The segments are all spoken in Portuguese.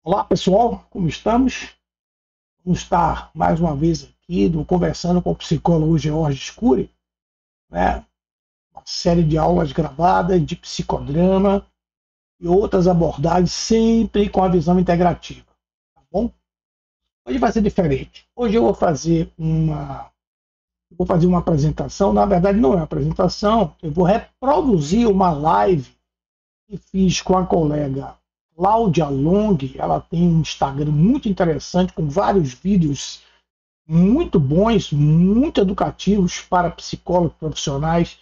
Olá, pessoal, como estamos? Vamos estar mais uma vez aqui conversando com o psicólogo George Scuri, né? Uma série de aulas gravadas de psicodrama e outras abordagens, sempre com a visão integrativa, tá bom? Hoje vai ser diferente. Hoje eu vou fazer uma apresentação. Na verdade, não é uma apresentação, eu vou reproduzir uma live que fiz com a colega Cláudia Long. Ela tem um Instagram muito interessante, com vários vídeos muito bons, muito educativos para psicólogos profissionais.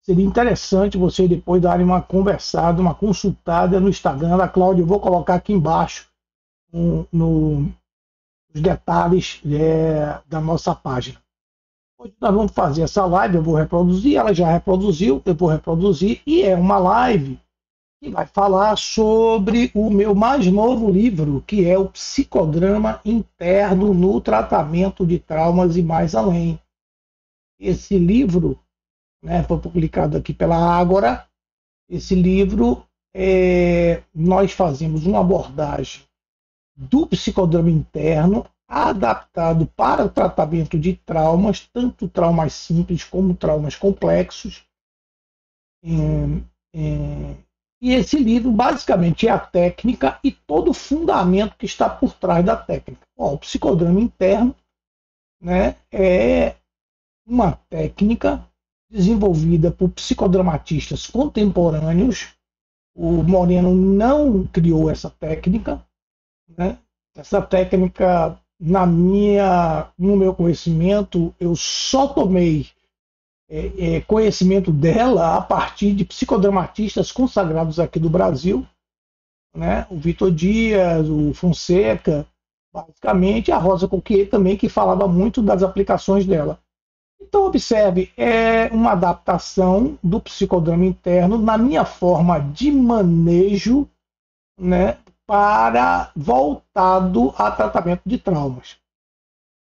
Seria interessante vocês depois darem uma conversada, uma consultada no Instagram da Cláudia. Eu vou colocar aqui embaixo os detalhes da nossa página. Hoje nós vamos fazer essa live, eu vou reproduzir, ela já reproduziu, eu vou reproduzir, e é uma live que vai falar sobre o meu mais novo livro, que é o Psicodrama Interno no Tratamento de Traumas e Mais Além. Esse livro, né, foi publicado aqui pela Ágora. Esse livro, nós fazemos uma abordagem do psicodrama interno adaptado para o tratamento de traumas, tanto traumas simples como traumas complexos. E esse livro basicamente é a técnica e todo o fundamento que está por trás da técnica. Bom, o psicodrama interno, né, é uma técnica desenvolvida por psicodramatistas contemporâneos. O Moreno não criou essa técnica, né? Essa técnica, no meu conhecimento, eu só tomei conhecimento dela a partir de psicodramatistas consagrados aqui do Brasil, né? O Vitor Dias, o Fonseca, basicamente a Rosa Coquier também, que falava muito das aplicações dela. Então, observe, é uma adaptação do psicodrama interno na minha forma de manejo, né, para voltado a tratamento de traumas.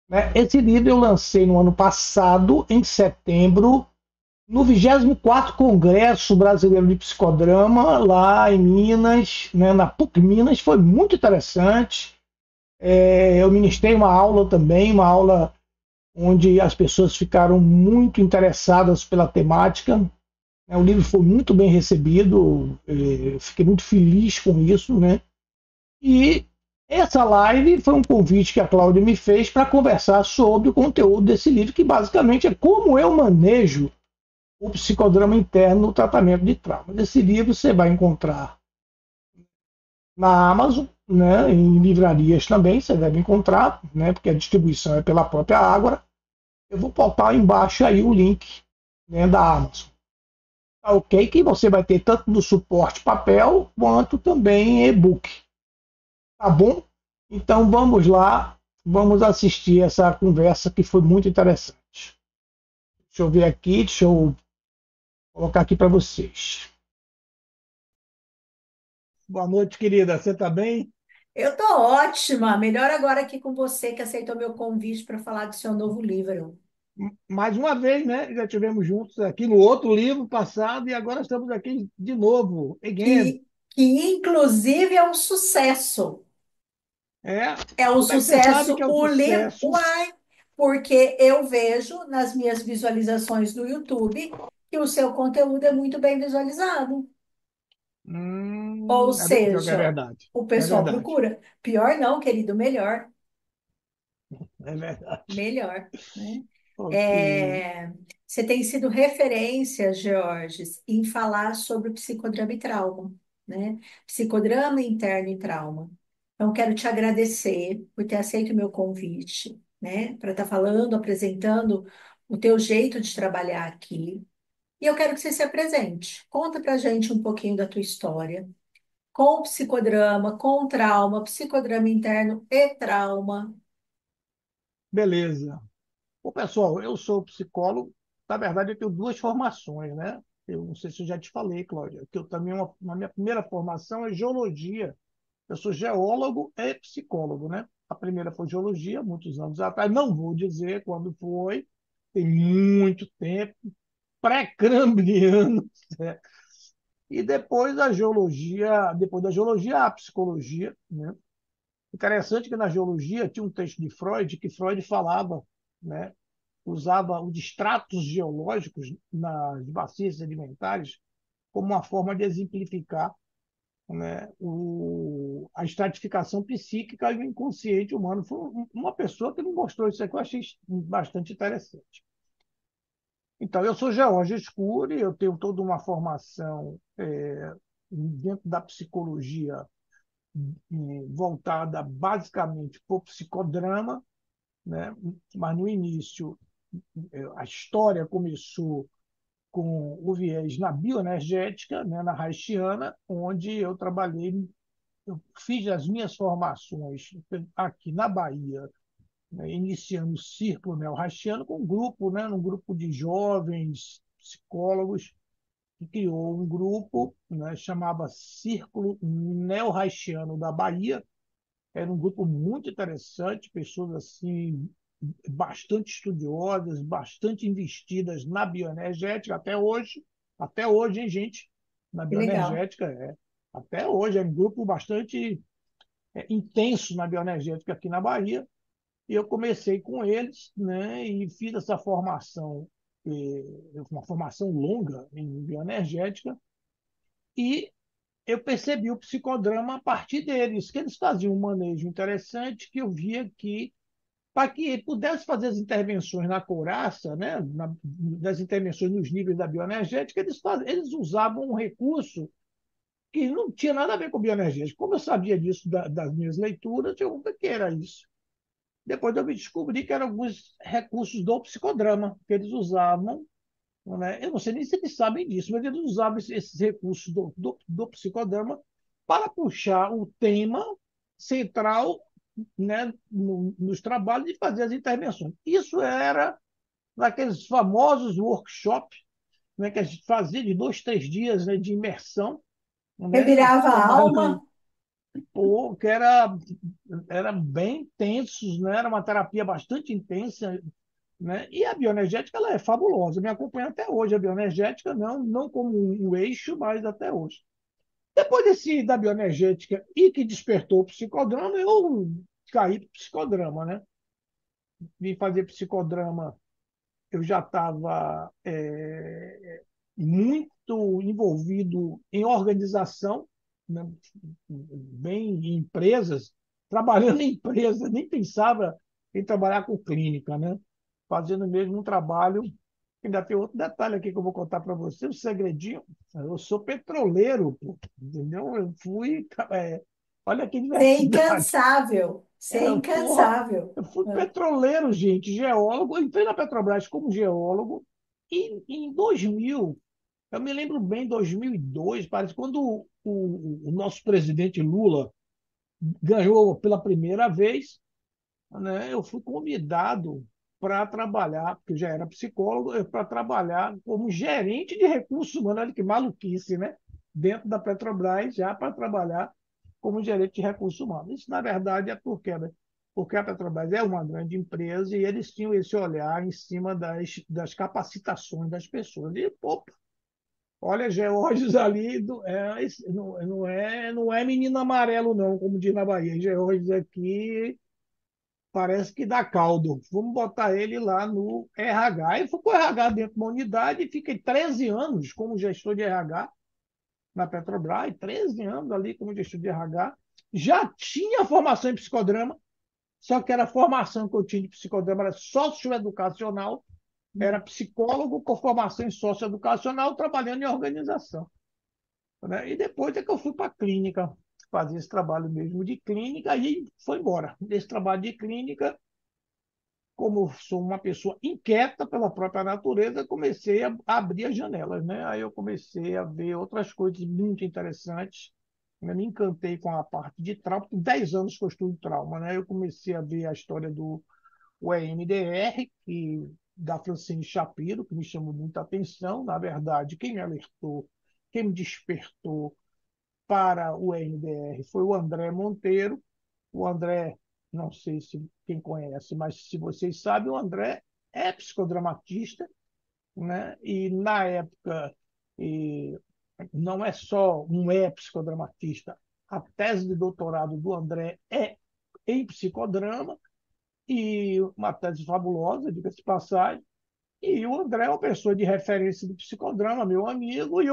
Né? Esse livro eu lancei no ano passado, em setembro, no 24º Congresso Brasileiro de Psicodrama, lá em Minas, né, na PUC Minas. Foi muito interessante. Eu ministrei uma aula também, uma aula onde as pessoas ficaram muito interessadas pela temática. O livro foi muito bem recebido, fiquei muito feliz com isso, né? E essa live foi um convite que a Cláudia me fez para conversar sobre o conteúdo desse livro, que basicamente é como eu manejo o psicodrama interno no tratamento de trauma. Esse livro você vai encontrar na Amazon, né, em livrarias também, você deve encontrar, né, porque a distribuição é pela própria Ágora. Eu vou botar embaixo aí o link, né, da Amazon. Tá, ok? Que você vai ter tanto no suporte papel quanto também e-book. Tá bom? Então vamos lá, vamos assistir essa conversa que foi muito interessante. Deixa eu ver aqui, deixa eu colocar aqui para vocês. Boa noite, querida. Você está bem? Eu tô ótima. Melhor agora aqui com você que aceitou meu convite para falar do seu novo livro. Mais uma vez, né? Já tivemos juntos aqui no outro livro passado e agora estamos aqui de novo. Again. Que inclusive é um sucesso. É. É um Como é que você sabe que sucesso é um o livro. sucesso? Uai, porque eu vejo nas minhas visualizações do YouTube que o seu conteúdo é muito bem visualizado. Ou É bem pior que é seja, verdade. o É pessoal verdade. procura. Pior não, querido, melhor. É verdade. Melhor, né? Ok. É, você tem sido referência, Georges, em falar sobre psicodrama e trauma, né? Psicodrama interno e trauma. Então, quero te agradecer por ter aceito o meu convite, né? Para estar falando, apresentando o teu jeito de trabalhar aqui. E eu quero que você se apresente. Conta pra gente um pouquinho da tua história, com o psicodrama, com o trauma, psicodrama interno e trauma. Beleza. Bom, pessoal, eu sou psicólogo. Na verdade, eu tenho duas formações, né? Eu não sei se eu já te falei, Cláudia, que eu também, na minha primeira formação é geologia. Eu sou geólogo e psicólogo, né? A primeira foi geologia, muitos anos atrás. Não vou dizer quando foi, tem muito tempo, pré-cambriano, né? E depois da geologia, a psicologia, né? Interessante que na geologia tinha um texto de Freud que Freud falava, né? Usava os estratos geológicos nas bacias sedimentares como uma forma de exemplificar, né, a estratificação psíquica e o inconsciente humano. Foi uma pessoa que me mostrou isso aqui, eu achei bastante interessante. Então, eu sou George Scuri, eu tenho toda uma formação dentro da psicologia voltada basicamente para o psicodrama, né? Mas no início a história começou com o viés na bioenergética, né, na haitiana, onde eu trabalhei, eu fiz as minhas formações aqui na Bahia, né, iniciando o círculo neo-haitiano com um grupo, né, um grupo de jovens psicólogos que criou um grupo, né, chamava Círculo Neo-Haitiano da Bahia. Era um grupo muito interessante, pessoas assim bastante estudiosas, bastante investidas na bioenergética até hoje, hein, gente? Na Que legal. bioenergética, até hoje, é um grupo bastante intenso na bioenergética aqui na Bahia. E eu comecei com eles, né, e fiz essa formação, uma formação longa em bioenergética, e eu percebi o psicodrama a partir deles, que eles faziam um manejo interessante, que eu via que para que pudesse fazer as intervenções na couraça, né, das intervenções nos níveis da bioenergética, eles usavam um recurso que não tinha nada a ver com bioenergética. Como eu sabia disso das minhas leituras, eu o que era isso? Depois eu me descobri que eram alguns recursos do psicodrama que eles usavam, né? Eu não sei nem se eles sabem disso, mas eles usavam esses recursos do psicodrama para puxar o tema central, né, nos trabalhos e fazer as intervenções. Isso era naqueles famosos workshops, né, que a gente fazia de 2, 3 dias, né, de imersão, né, nos Revirava a trabalhos, alma. pô, era bem tensos, né, era uma terapia bastante intensa, né, e a bioenergética ela é fabulosa, me acompanha até hoje a bioenergética, não como um eixo, mas até hoje. Depois da bioenergética e que despertou o psicodrama, eu caí para o psicodrama, né? Vim fazer psicodrama, eu já estava muito envolvido em organização, né? Bem em empresas, trabalhando em empresas, nem pensava em trabalhar com clínica, né? Fazendo mesmo um trabalho. Ainda tem outro detalhe aqui que eu vou contar para você, um segredinho. Eu sou petroleiro, pô, entendeu? Olha que Ser diversidade. incansável. Ser Porra, incansável. eu fui petroleiro, gente, geólogo. Eu entrei na Petrobras como geólogo e em 2000, eu me lembro bem, 2002, parece, quando o nosso presidente Lula ganhou pela primeira vez, né, eu fui convidado para trabalhar, porque eu já era psicólogo, para trabalhar como gerente de recursos humanos. Olha que maluquice, né? Dentro da Petrobras, já para trabalhar como gerente de recursos humanos. Isso, na verdade, é porque, né? Porque a Petrobras é uma grande empresa e eles tinham esse olhar em cima das capacitações das pessoas. E, pô, olha, Geórgios ali não é menino amarelo, não, como diz na Bahia. Geórgios aqui parece que dá caldo. Vamos botar ele lá no RH. E fui com o RH dentro de uma unidade e fiquei 13 anos como gestor de RH na Petrobras, 13 anos ali como gestor de RH. Já tinha formação em psicodrama, só que era a formação que eu tinha de psicodrama era socioeducacional, era psicólogo com formação em socioeducacional, trabalhando em organização, né? E depois é que eu fui para a clínica, fazer esse trabalho mesmo de clínica, e foi embora. Desse trabalho de clínica, como sou uma pessoa inquieta pela própria natureza, comecei a abrir as janelas, né? Aí eu comecei a ver outras coisas muito interessantes. Eu me encantei com a parte de trauma. Tem 10 anos que eu estudo trauma, né? Eu comecei a ver a história do EMDR, da Francine Shapiro, que me chamou muita atenção. Na verdade, quem me alertou, quem me despertou para o EMDR foi o André Monteiro. O André, não sei se quem conhece, mas se vocês sabem, o André é psicodramatista, né? E na época e, não é só um psicodramatista. A tese de doutorado do André é em psicodrama, e uma tese fabulosa, diga-se de passagem. E o André é uma pessoa de referência do psicodrama, meu amigo, e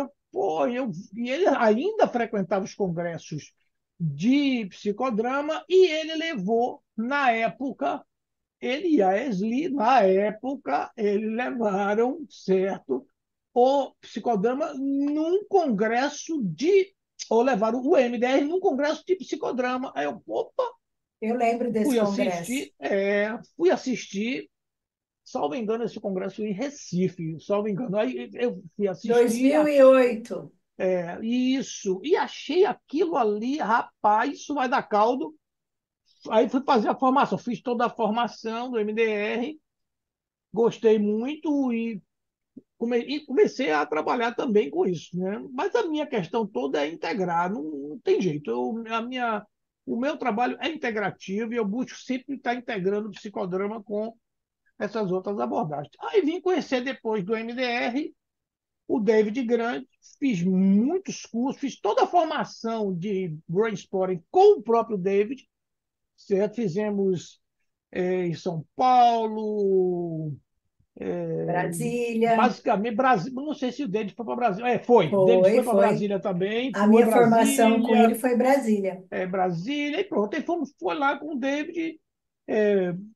ele ainda frequentava os congressos de psicodrama, e ele levou, na época, ele e a Esli, na época, eles levaram, certo, o psicodrama num congresso de. Ou levaram o MDR num congresso de psicodrama. Aí eu, opa, Eu lembro desse congresso. fui assistir, salvo engano, esse congresso em Recife, salvo engano. Aí eu fui assistir, 2008. isso, e achei aquilo ali, rapaz, isso vai dar caldo. Aí fui fazer a formação, fiz toda a formação do MDR, gostei muito e comecei a trabalhar também com isso, né? Mas a minha questão toda é integrar, não tem jeito. O meu trabalho é integrativo e eu busco sempre estar integrando o psicodrama com essas outras abordagens. Aí vim conhecer depois do MDR o David Grant, fiz muitos cursos, fiz toda a formação de brainstorming com o próprio David, certo? Fizemos em São Paulo, Brasília. basicamente, Brasil, não sei se o David foi para Brasília. Foi, David Foi, foi para foi. Brasília também, A foi minha formação com ele Brasília, foi Brasília. Brasília, e pronto. E foi lá com o David,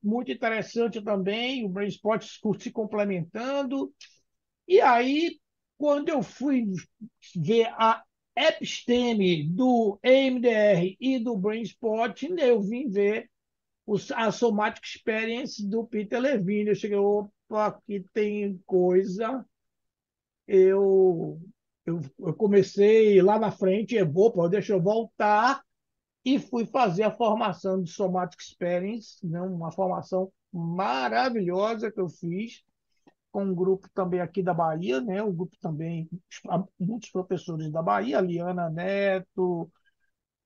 muito interessante também, o Brainspot se complementando. E aí, quando eu fui ver a episteme do EMDR e do Brainspot, eu vim ver a Somatic Experience do Peter Levine. Eu cheguei, opa, aqui tem coisa. Eu, eu comecei lá na frente, opa, deixa eu voltar, e fui fazer a formação de Somatic Experience, né, uma formação maravilhosa que eu fiz com um grupo também aqui da Bahia, né, um grupo também, muitos professores da Bahia, a Liana Neto,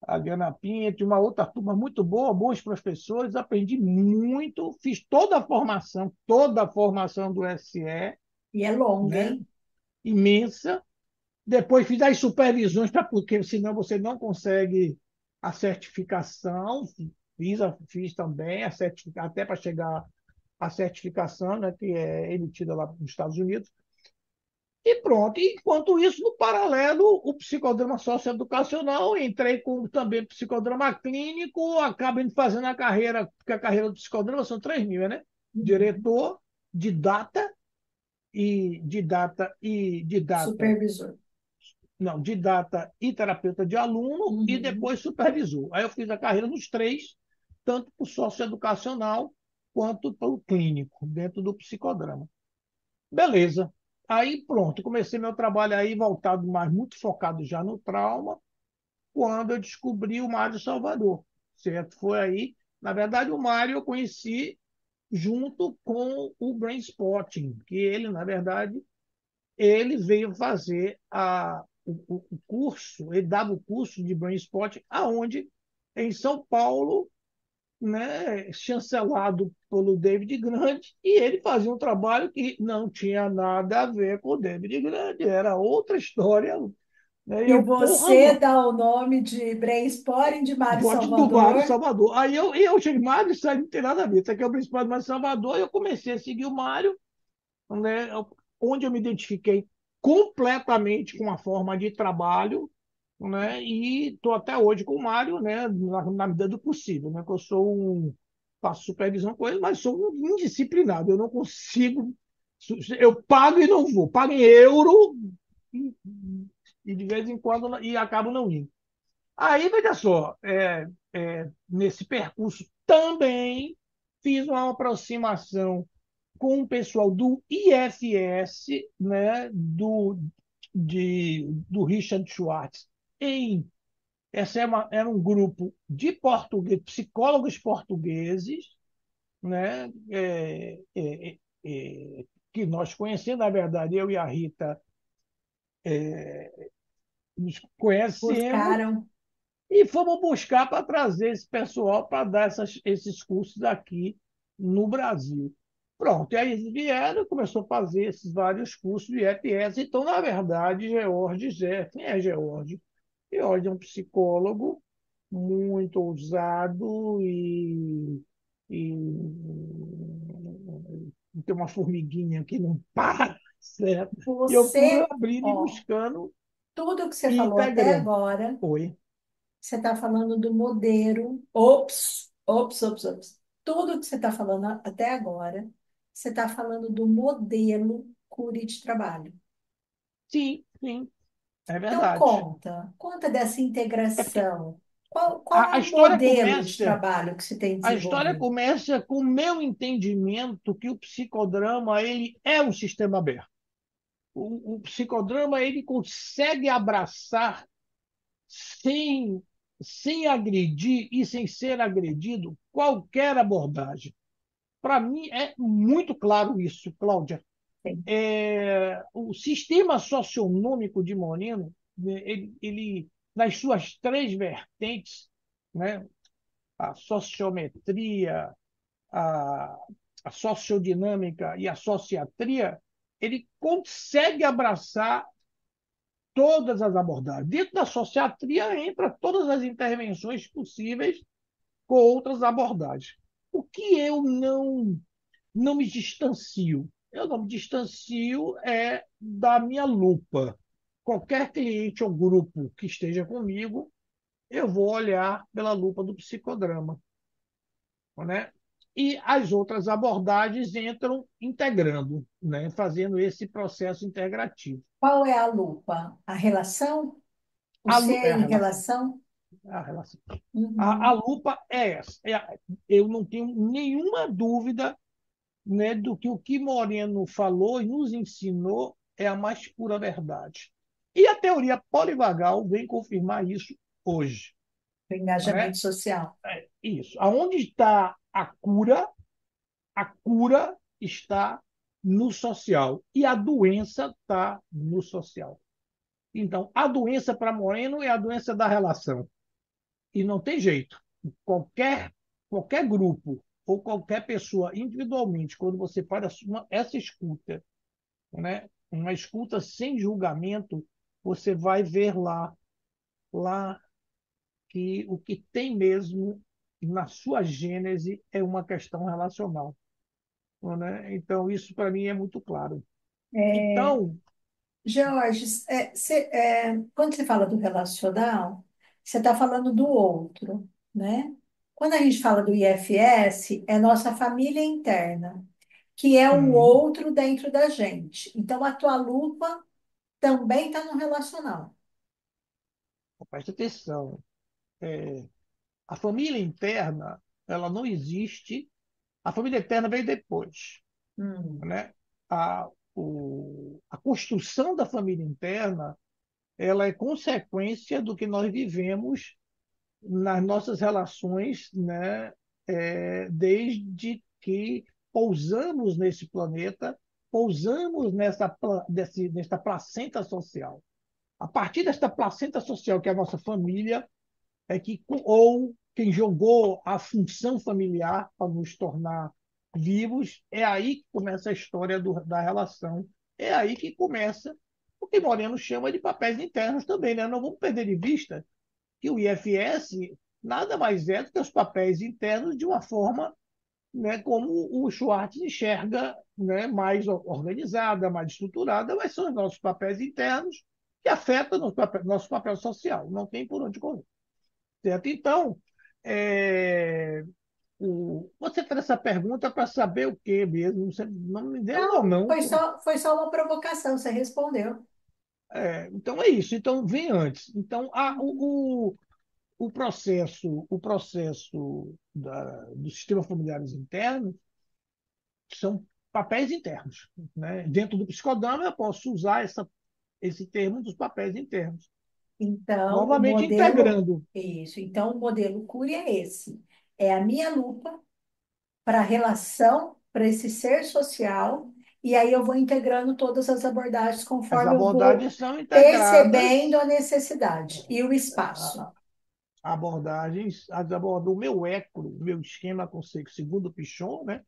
a Diana Pinto, uma outra turma muito boa, bons professores, aprendi muito, fiz toda a formação do SE, E é longa, né, hein? imensa. Depois fiz as supervisões, porque senão você não consegue a certificação. Fiz também a certificação, até para chegar à certificação, né, que é emitida lá nos Estados Unidos. E pronto. E, enquanto isso, no paralelo, o psicodrama socioeducacional, entrei com também psicodrama clínico, acabo fazendo a carreira, porque a carreira do psicodrama são 3 níveis, né? Uhum. Diretor, didata didata, Supervisor. não, didata e terapeuta de aluno, e Uhum. depois supervisor. Aí eu fiz a carreira nos três, tanto para o socioeducacional quanto para o clínico, dentro do psicodrama. Beleza. Aí pronto, comecei meu trabalho aí voltado mais, muito focado já no trauma, quando eu descobri o Mário Salvador, certo? Foi aí, na verdade, o Mário eu conheci junto com o Brainspotting, que ele, na verdade, ele veio fazer o curso, ele dava o curso de Brainspotting aonde? Em São Paulo, né, chancelado pelo David Grant, e ele fazia um trabalho que não tinha nada a ver com o David Grant, era outra história. Né? E E eu, porra, você dá o nome de Brainspotting de Mário bote do Mário Salvador. Salvador. Aí eu cheguei, Mário, isso aí não tem nada a ver, isso aqui é o principal do Mário Salvador, e eu comecei a seguir o Mário, né, onde eu me identifiquei completamente com a forma de trabalho, né, e estou até hoje com o Mário, né, na medida do possível, né, que eu faço supervisão com ele, mas sou um indisciplinado, eu não consigo, eu pago e não vou, pago em euro e, e de vez em quando e acabo não indo. Aí, veja só, nesse percurso também fiz uma aproximação com o pessoal do IFS, né, do Richard Schwartz. Era um grupo de português, psicólogos portugueses, né, que nós conhecemos, na verdade, eu e a Rita nos conhecemos Buscaram. e fomos buscar para trazer esse pessoal para dar esses cursos aqui no Brasil. Pronto, e aí eles vieram, começou a fazer esses vários cursos de EPS. Então, na verdade, Georges quem é George? George é um psicólogo muito ousado e tem uma formiguinha que não para, certo? E eu fui Você, abrindo e ó, buscando tudo que você e falou até integrando. agora, Oi. você está falando do modelo. Ops, ops, ops, ops. Tudo que você está falando até agora, você está falando do modelo Cury de trabalho. Sim, sim, é Então, verdade. conta dessa É porque integração. Qual é a o história modelo de começa trabalho que você tem A história desenvolvido? começa com o meu entendimento que o psicodrama ele é um sistema aberto. O psicodrama ele consegue abraçar sem, sem agredir e sem ser agredido qualquer abordagem. Para mim é muito claro isso, Cláudia. Sim. O sistema socionômico de Moreno, né, nas suas três vertentes, né, a sociometria, a, a sociodinâmica e a sociatria, ele consegue abraçar todas as abordagens. Dentro da sociatria entra todas as intervenções possíveis com outras abordagens. O que eu não me distancio? Eu não me distancio da minha lupa. Qualquer cliente ou grupo que esteja comigo, eu vou olhar pela lupa do psicodrama, né? E as outras abordagens entram integrando, né? Fazendo esse processo integrativo. Qual é a lupa? A relação? O É ser a em relação. relação? É a relação. A Uhum. lupa é essa. Eu não tenho nenhuma dúvida, né, do que o que Moreno falou e nos ensinou é a mais pura verdade. E a teoria polivagal vem confirmar isso hoje. O Né? engajamento social. Isso. Aonde está a cura está no social e a doença está no social. Então, a doença para Moreno é a doença da relação. E não tem jeito. Qualquer, qualquer grupo ou qualquer pessoa individualmente, quando você faz essa escuta, né, uma escuta sem julgamento, você vai ver lá que o que tem mesmo na sua gênese é uma questão relacional. Né? Então, isso para mim é muito claro. É, Então, George, quando você fala do relacional, você está falando do outro, né? Quando a gente fala do IFS, é nossa família interna, que é o hum, outro dentro da gente. Então, a tua lupa também está no relacional. preste atenção, a família interna, ela não existe, a família interna veio depois. Hum, Né? A, a construção da família interna, ela é consequência do que nós vivemos nas nossas relações, né? Desde que pousamos nesse planeta, pousamos nesta placenta social. A partir desta placenta social, que é a nossa família, ou quem jogou a função familiar para nos tornar vivos, é aí que começa a história da relação. É aí que começa o que Moreno chama de papéis internos também. Né? Não vamos perder de vista que o IFS nada mais é do que os papéis internos de uma forma, né, como o Schwartz enxerga, né, mais organizada, mais estruturada, mas são os nossos papéis internos que afetam nosso papel social. Não tem por onde correr. Certo? Então, é, você fez essa pergunta para saber o quê mesmo? Você não me deu não, não, não. foi só uma provocação, você respondeu. Então é isso. Então vem antes. Então o processo do sistema familiares internos são papéis internos. Né? Dentro do psicodrama eu posso usar esse termo dos papéis internos. Então, o Novamente modelo, integrando isso. Então, o modelo Cury é esse. É a minha lupa para a relação, para esse ser social, e aí eu vou integrando todas as abordagens as conforme eu vou abordagens são percebendo a integradas. necessidade e o espaço. Abordagens, o meu eco, o meu esquema conceito, segundo Pichon, né?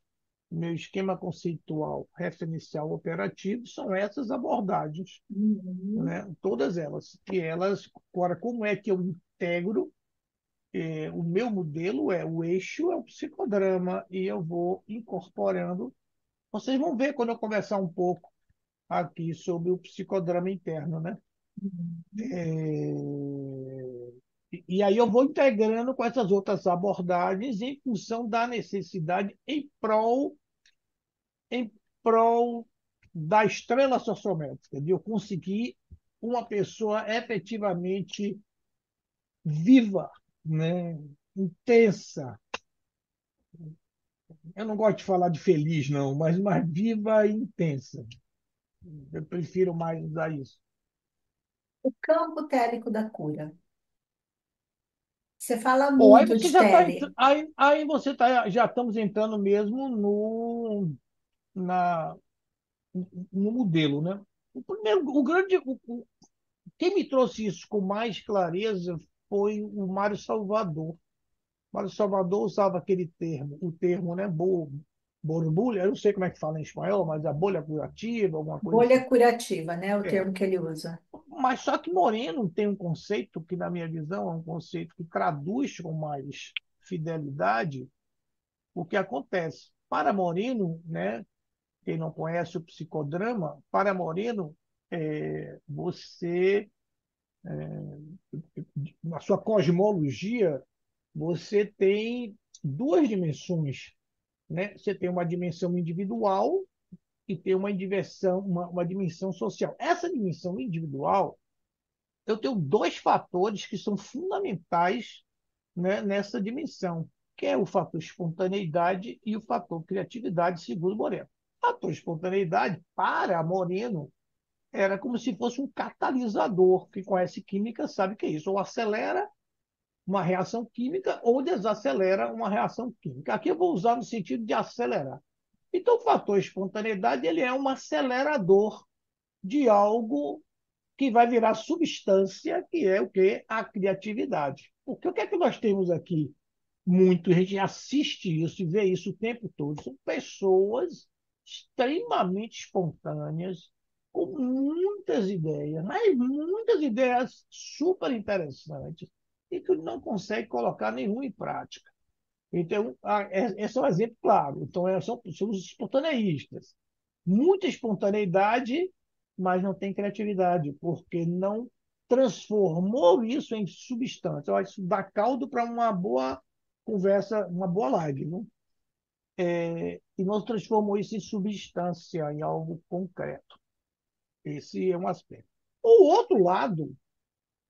meu esquema conceitual referencial operativo são essas abordagens, Uhum. né? Todas elas. E elas, agora, como é que eu integro? O meu modelo o eixo é o psicodrama, e eu vou incorporando. Vocês vão ver quando eu conversar um pouco aqui sobre o psicodrama interno, né? Uhum. E aí eu vou integrando com essas outras abordagens em função da necessidade em prol da estrela sociométrica, de eu conseguir uma pessoa efetivamente viva, né? Intensa. Eu não gosto de falar de feliz, não, mas mais viva e intensa. Eu prefiro mais usar isso. O campo télico da cura. Você fala Pô, aí muito você de já está tele. aí você tá, já estamos entrando mesmo na, no modelo, né? O primeiro, quem me trouxe isso com mais clareza foi o Mário Salvador. Mário Salvador usava aquele termo, o termo, né, borbulha, eu não sei como é que fala em espanhol, mas a bolha curativa, alguma coisa assim. Bolha curativa, né? O É. termo que ele usa. Mas só que Moreno tem um conceito que, na minha visão, é um conceito que traduz com mais fidelidade o que acontece. Para Moreno, né, quem não conhece o psicodrama, para Moreno, você, na sua cosmologia, você tem duas dimensões, né? Você tem uma dimensão individual e tem uma dimensão social. Essa dimensão individual, eu tenho dois fatores que são fundamentais, né, nessa dimensão, que é o fator espontaneidade e o fator criatividade, segundo Moreno. O fator espontaneidade, para Moreno, era como se fosse um catalisador. Quem conhece química sabe que é isso. Ou acelera uma reação química ou desacelera uma reação química. Aqui eu vou usar no sentido de acelerar. Então, o fator espontaneidade ele é um acelerador de algo que vai virar substância, que é o que? A criatividade. Porque o que é que nós temos aqui? Muito, a gente assiste isso e vê isso o tempo todo. São pessoas extremamente espontâneas, com muitas ideias, mas muitas ideias super interessantes, e que não consegue colocar nenhuma em prática. Então, esse é um exemplo claro. Então, são os espontaneístas. Muita espontaneidade, mas não tem criatividade, porque não transformou isso em substância. Olha, isso dá caldo para uma boa conversa, uma boa live, né? E não transformou isso em substância, em algo concreto. Esse é um aspecto. O outro lado,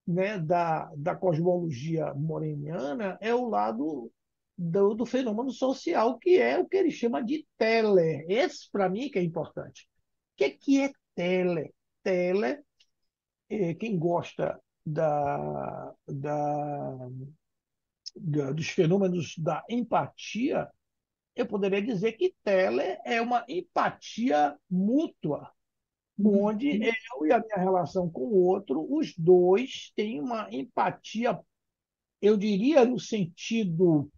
né, da cosmologia moreniana é o lado do fenômeno social, que é o que ele chama de tele. Esse, para mim, que é importante. O que é tele? Tele, quem gosta dos fenômenos da empatia, eu poderia dizer que tele é uma empatia mútua, onde Uhum. eu e a minha relação com o outro, os dois têm uma empatia, eu diria, no sentido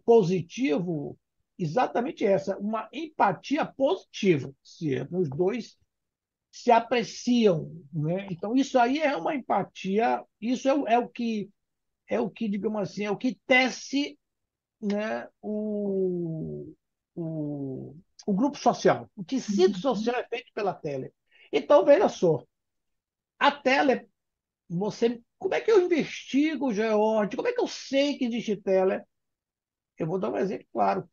positivo, exatamente essa, uma empatia positiva. Se os dois se apreciam, né? Então isso aí é uma empatia, isso é o que, digamos assim, é o que tece, né, o, o grupo social. O tecido Uhum. social é feito pela tela. Então, veja só, a tela, como é que eu investigo, George? Como é que eu sei que existe tela? Eu vou dar um exemplo claro.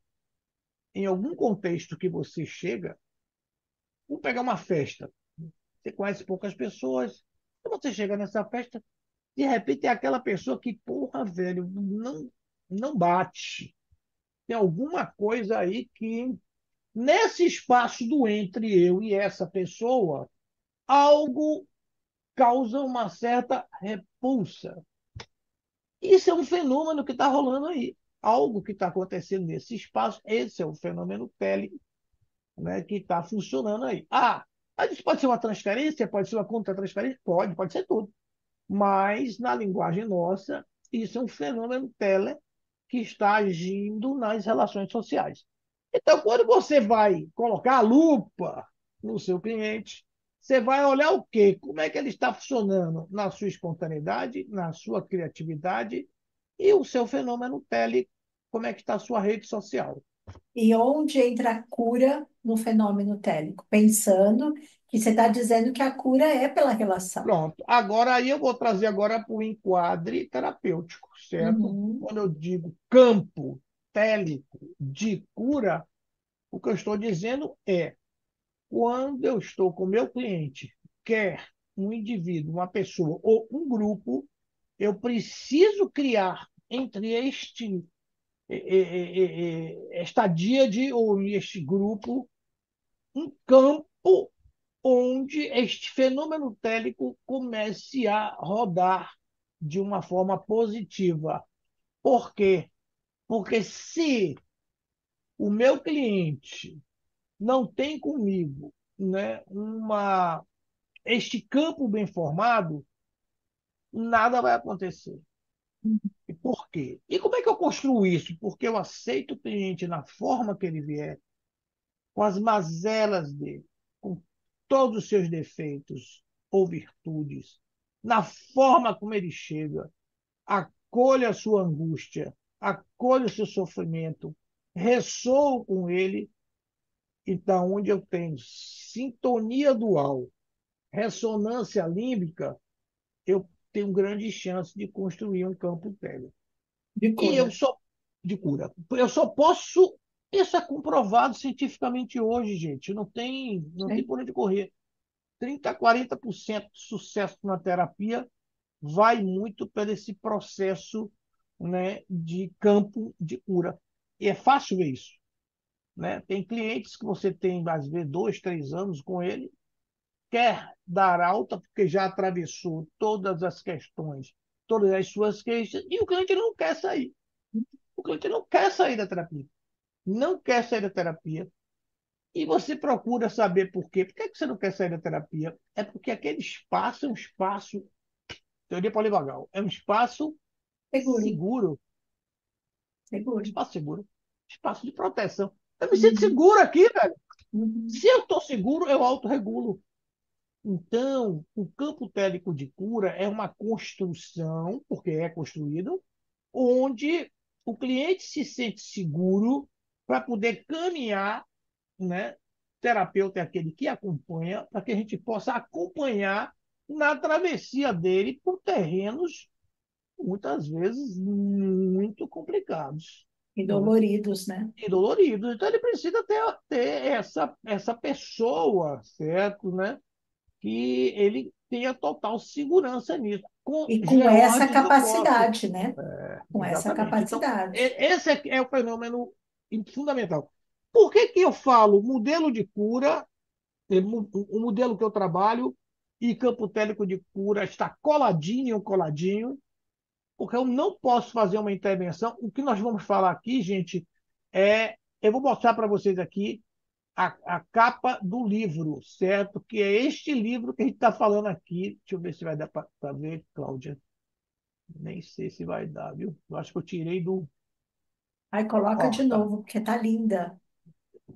Em algum contexto que você chega, vamos pegar uma festa. Você conhece poucas pessoas, e você chega nessa festa, de repente é aquela pessoa que, porra, velho, não bate. Tem alguma coisa aí que, nesse espaço do entre eu e essa pessoa, algo causa uma certa repulsa. Isso é um fenômeno que está rolando aí. Algo que está acontecendo nesse espaço, esse é o fenômeno tele, né, que está funcionando aí. Mas isso pode ser uma transferência, pode ser uma contra-transferência, pode ser tudo. Mas, na linguagem nossa, isso é um fenômeno tele que está agindo nas relações sociais. Então, quando você vai colocar a lupa no seu cliente, você vai olhar o quê? Como é que ele está funcionando na sua espontaneidade, na sua criatividade e o seu fenômeno tele, como é que está a sua rede social. E onde entra a cura no fenômeno télico? Pensando que você está dizendo que a cura é pela relação. Pronto. Agora aí eu vou trazer agora para o enquadre terapêutico, certo? Uhum. Quando eu digo campo télico de cura, o que eu estou dizendo é quando eu estou com o meu cliente, quer um indivíduo, uma pessoa ou um grupo, eu preciso criar entre esta díade ou este grupo um campo onde este fenômeno télico comece a rodar de uma forma positiva. Por quê? Porque se o meu cliente não tem comigo, né, este campo bem formado, nada vai acontecer. E por quê? E como é que eu construo isso? Porque eu aceito o cliente na forma que ele vier, com as mazelas dele, com todos os seus defeitos ou virtudes, na forma como ele chega, acolha a sua angústia, acolha o seu sofrimento, ressoo com ele. Então, onde eu tenho sintonia dual, ressonância límbica, eu tenho grande chance de construir um campo térreo. De E cura. eu só de cura. Eu só posso. Isso é comprovado cientificamente hoje, gente. Não tem Né? por onde correr. 30, 40% de sucesso na terapia vai muito para esse processo, né, de campo de cura. E é fácil ver isso. Né? Tem clientes que você tem, às vezes, 2, 3 anos com ele, quer dar alta porque já atravessou todas as questões, todas as suas queixas, e o cliente não quer sair. O cliente não quer sair da terapia. Não quer sair da terapia. E você procura saber por quê. Por que você não quer sair da terapia? É porque aquele espaço é um espaço, teoria polivagal, é um espaço Seguro, seguro, seguro. espaço seguro, espaço de proteção. Eu me sinto Uhum. seguro aqui, velho. Uhum. Se eu estou seguro, eu autorregulo. Então, o campo técnico de cura é uma construção, porque é construído, onde o cliente se sente seguro para poder caminhar, né? Terapeuta é aquele que acompanha, para que a gente possa acompanhar na travessia dele por terrenos, muitas vezes, muito complicados, E né? doloridos, né? E doloridos. Então, ele precisa ter essa pessoa, certo? Né? Que ele tenha total segurança nisso. Com E com essa Georges eu posso. capacidade, né? Com essa Exatamente. Então, capacidade. esse é o fenômeno fundamental. Por que, que eu falo modelo de cura, o modelo que eu trabalho e campo técnico de cura está coladinho, coladinho, porque eu não posso fazer uma intervenção. O que nós vamos falar aqui, gente, eu vou mostrar para vocês aqui a capa do livro, certo? Que é este livro que a gente está falando aqui. Deixa eu ver se vai dar para ver, Cláudia. Nem sei se vai dar, viu? Eu acho que eu tirei do. Aí coloca Ó, de tá, novo, porque tá linda.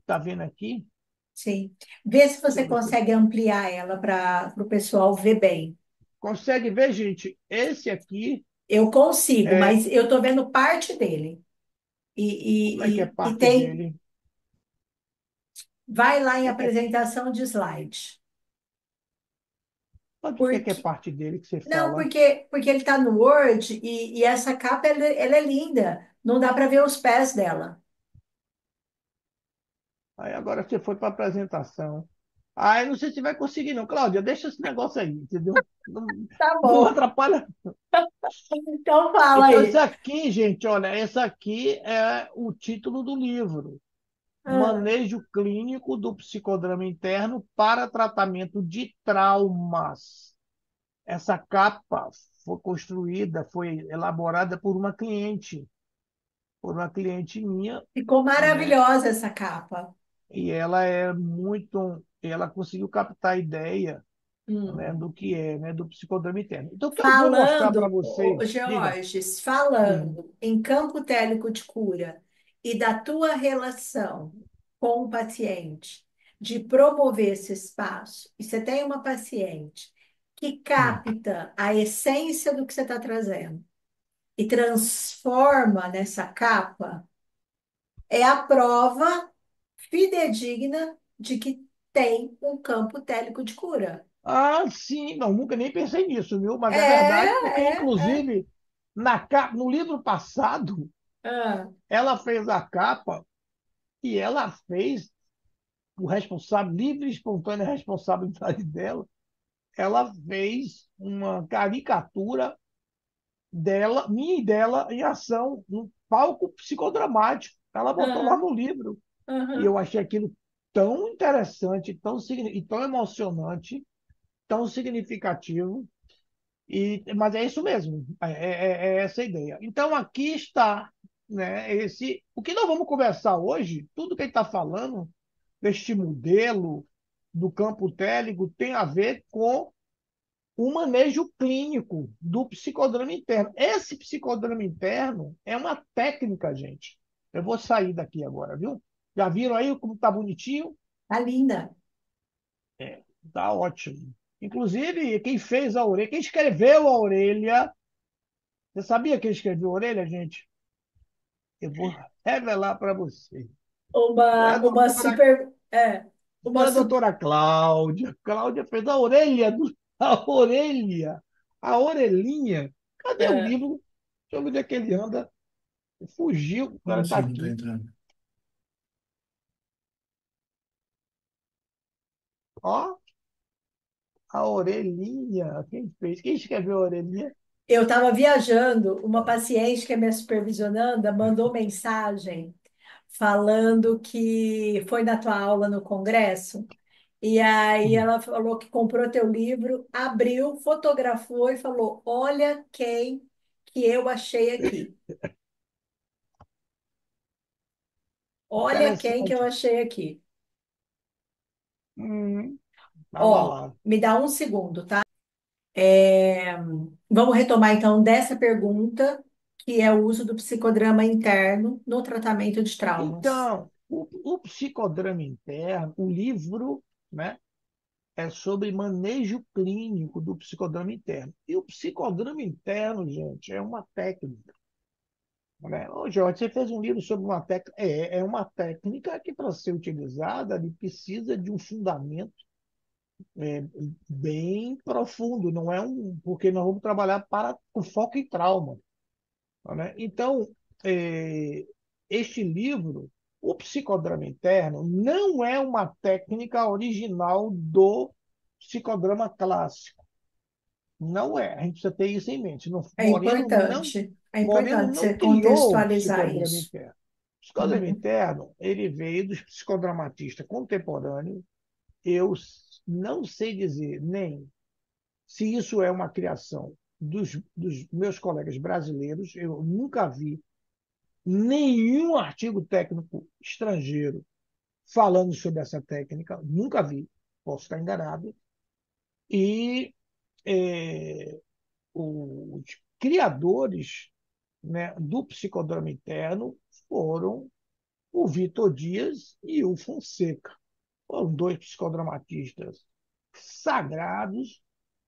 tá vendo aqui? Sim. Vê se Deixa você eu ver se consegue ampliar ela para o pessoal ver bem. consegue ver, gente. Esse aqui Eu consigo, é mas eu tô vendo parte dele. como é que é E parte tem. dele? Vai lá O em que é que é, apresentação de slide. mas o que é Porque, parte dele que você não, fala? porque ele está no Word e essa capa ela é linda. Não dá para ver os pés dela. Aí agora você foi para a apresentação. Aí não sei se vai conseguir, não. Cláudia, deixa esse negócio aí, entendeu? Não, Tá não bom. atrapalha. Então fala Então, isso aí. aqui, gente, olha, esse aqui é o título do livro. Ah, Manejo clínico do psicodrama interno para tratamento de traumas. Essa capa foi construída, foi elaborada por uma cliente minha, ficou né? maravilhosa essa capa. E ela conseguiu captar a ideia, né, Hum. do que é, né, do psicodrama interno. Então, o que eu vou mostrar para Falando, vocês, diga, Georges, hum, falando em campo télico de cura e da tua relação com o paciente, de promover esse espaço, e você tem uma paciente que Hum. capta a essência do que você está trazendo e transforma nessa capa, é a prova fidedigna de que tem um campo télico de cura. Ah, sim, não, nunca nem pensei nisso, viu? Mas é verdade, porque, É. inclusive, no livro passado, Ah, ela fez a capa e ela fez o responsável, livre e espontânea responsabilidade dela, ela fez uma caricatura dela, minha e dela, em ação, no palco psicodramático. Ela botou lá ah, no livro. E aham. eu achei aquilo tão interessante, e tão emocionante, tão significativo. Mas é isso mesmo, é essa a ideia. Então aqui está, né, o que nós vamos conversar hoje, tudo que ele está falando, deste modelo do campo télico, tem a ver com o manejo clínico do psicodrama interno. Esse psicodrama interno é uma técnica, gente. Eu vou sair daqui agora, viu? Já viram aí como está bonitinho? Tá linda. É, tá ótimo. Inclusive, quem fez a orelha, quem escreveu a orelha, você sabia quem escreveu a orelha, gente? Eu vou revelar para você. Foi a Uma doutora, super. foi Uma a super. doutora Cláudia. Cláudia fez a orelha, a orelha, a orelhinha. Cadê o É, livro? Deixa eu ver onde é que ele anda. Fugiu, o Como cara está assim não tá aqui. entrando? Ó, a orelhinha. Quem fez? Quem escreveu a orelhinha? eu estava viajando, uma paciente que é minha supervisionanda mandou mensagem falando que foi na tua aula no congresso, e aí Hum. ela falou que comprou teu livro, abriu, fotografou e falou: Olha quem que eu achei aqui. Olha quem que eu Interessante. achei aqui. Tava Ó, lá. me dá um segundo, tá? É, vamos retomar então dessa pergunta, que é o uso do psicodrama interno no tratamento de traumas. Então, o psicodrama interno, o livro, né, é sobre manejo clínico do psicodrama interno. E o psicodrama interno, gente, é uma técnica. Né? Ô, Jorge, você fez um livro sobre uma técnica. É uma técnica que, para ser utilizada, ele precisa de um fundamento é, bem profundo. Não é porque nós vamos trabalhar para o foco em trauma. Né? Então, é, este livro, o psicodrama interno, não é uma técnica original do psicodrama clássico. Não é. A gente precisa ter isso em mente. É Moreno importante não você criou o contextualizar psicodrama isso. interno. O psicodrama Uhum. interno, ele veio dos psicodramatistas contemporâneos. Eu não sei dizer nem se isso é uma criação dos meus colegas brasileiros. Eu nunca vi nenhum artigo técnico estrangeiro falando sobre essa técnica, nunca vi, posso estar enganado. E os criadores, né, do psicodrama interno foram o Vitor Dias e o Fonseca. Foram dois psicodramatistas sagrados,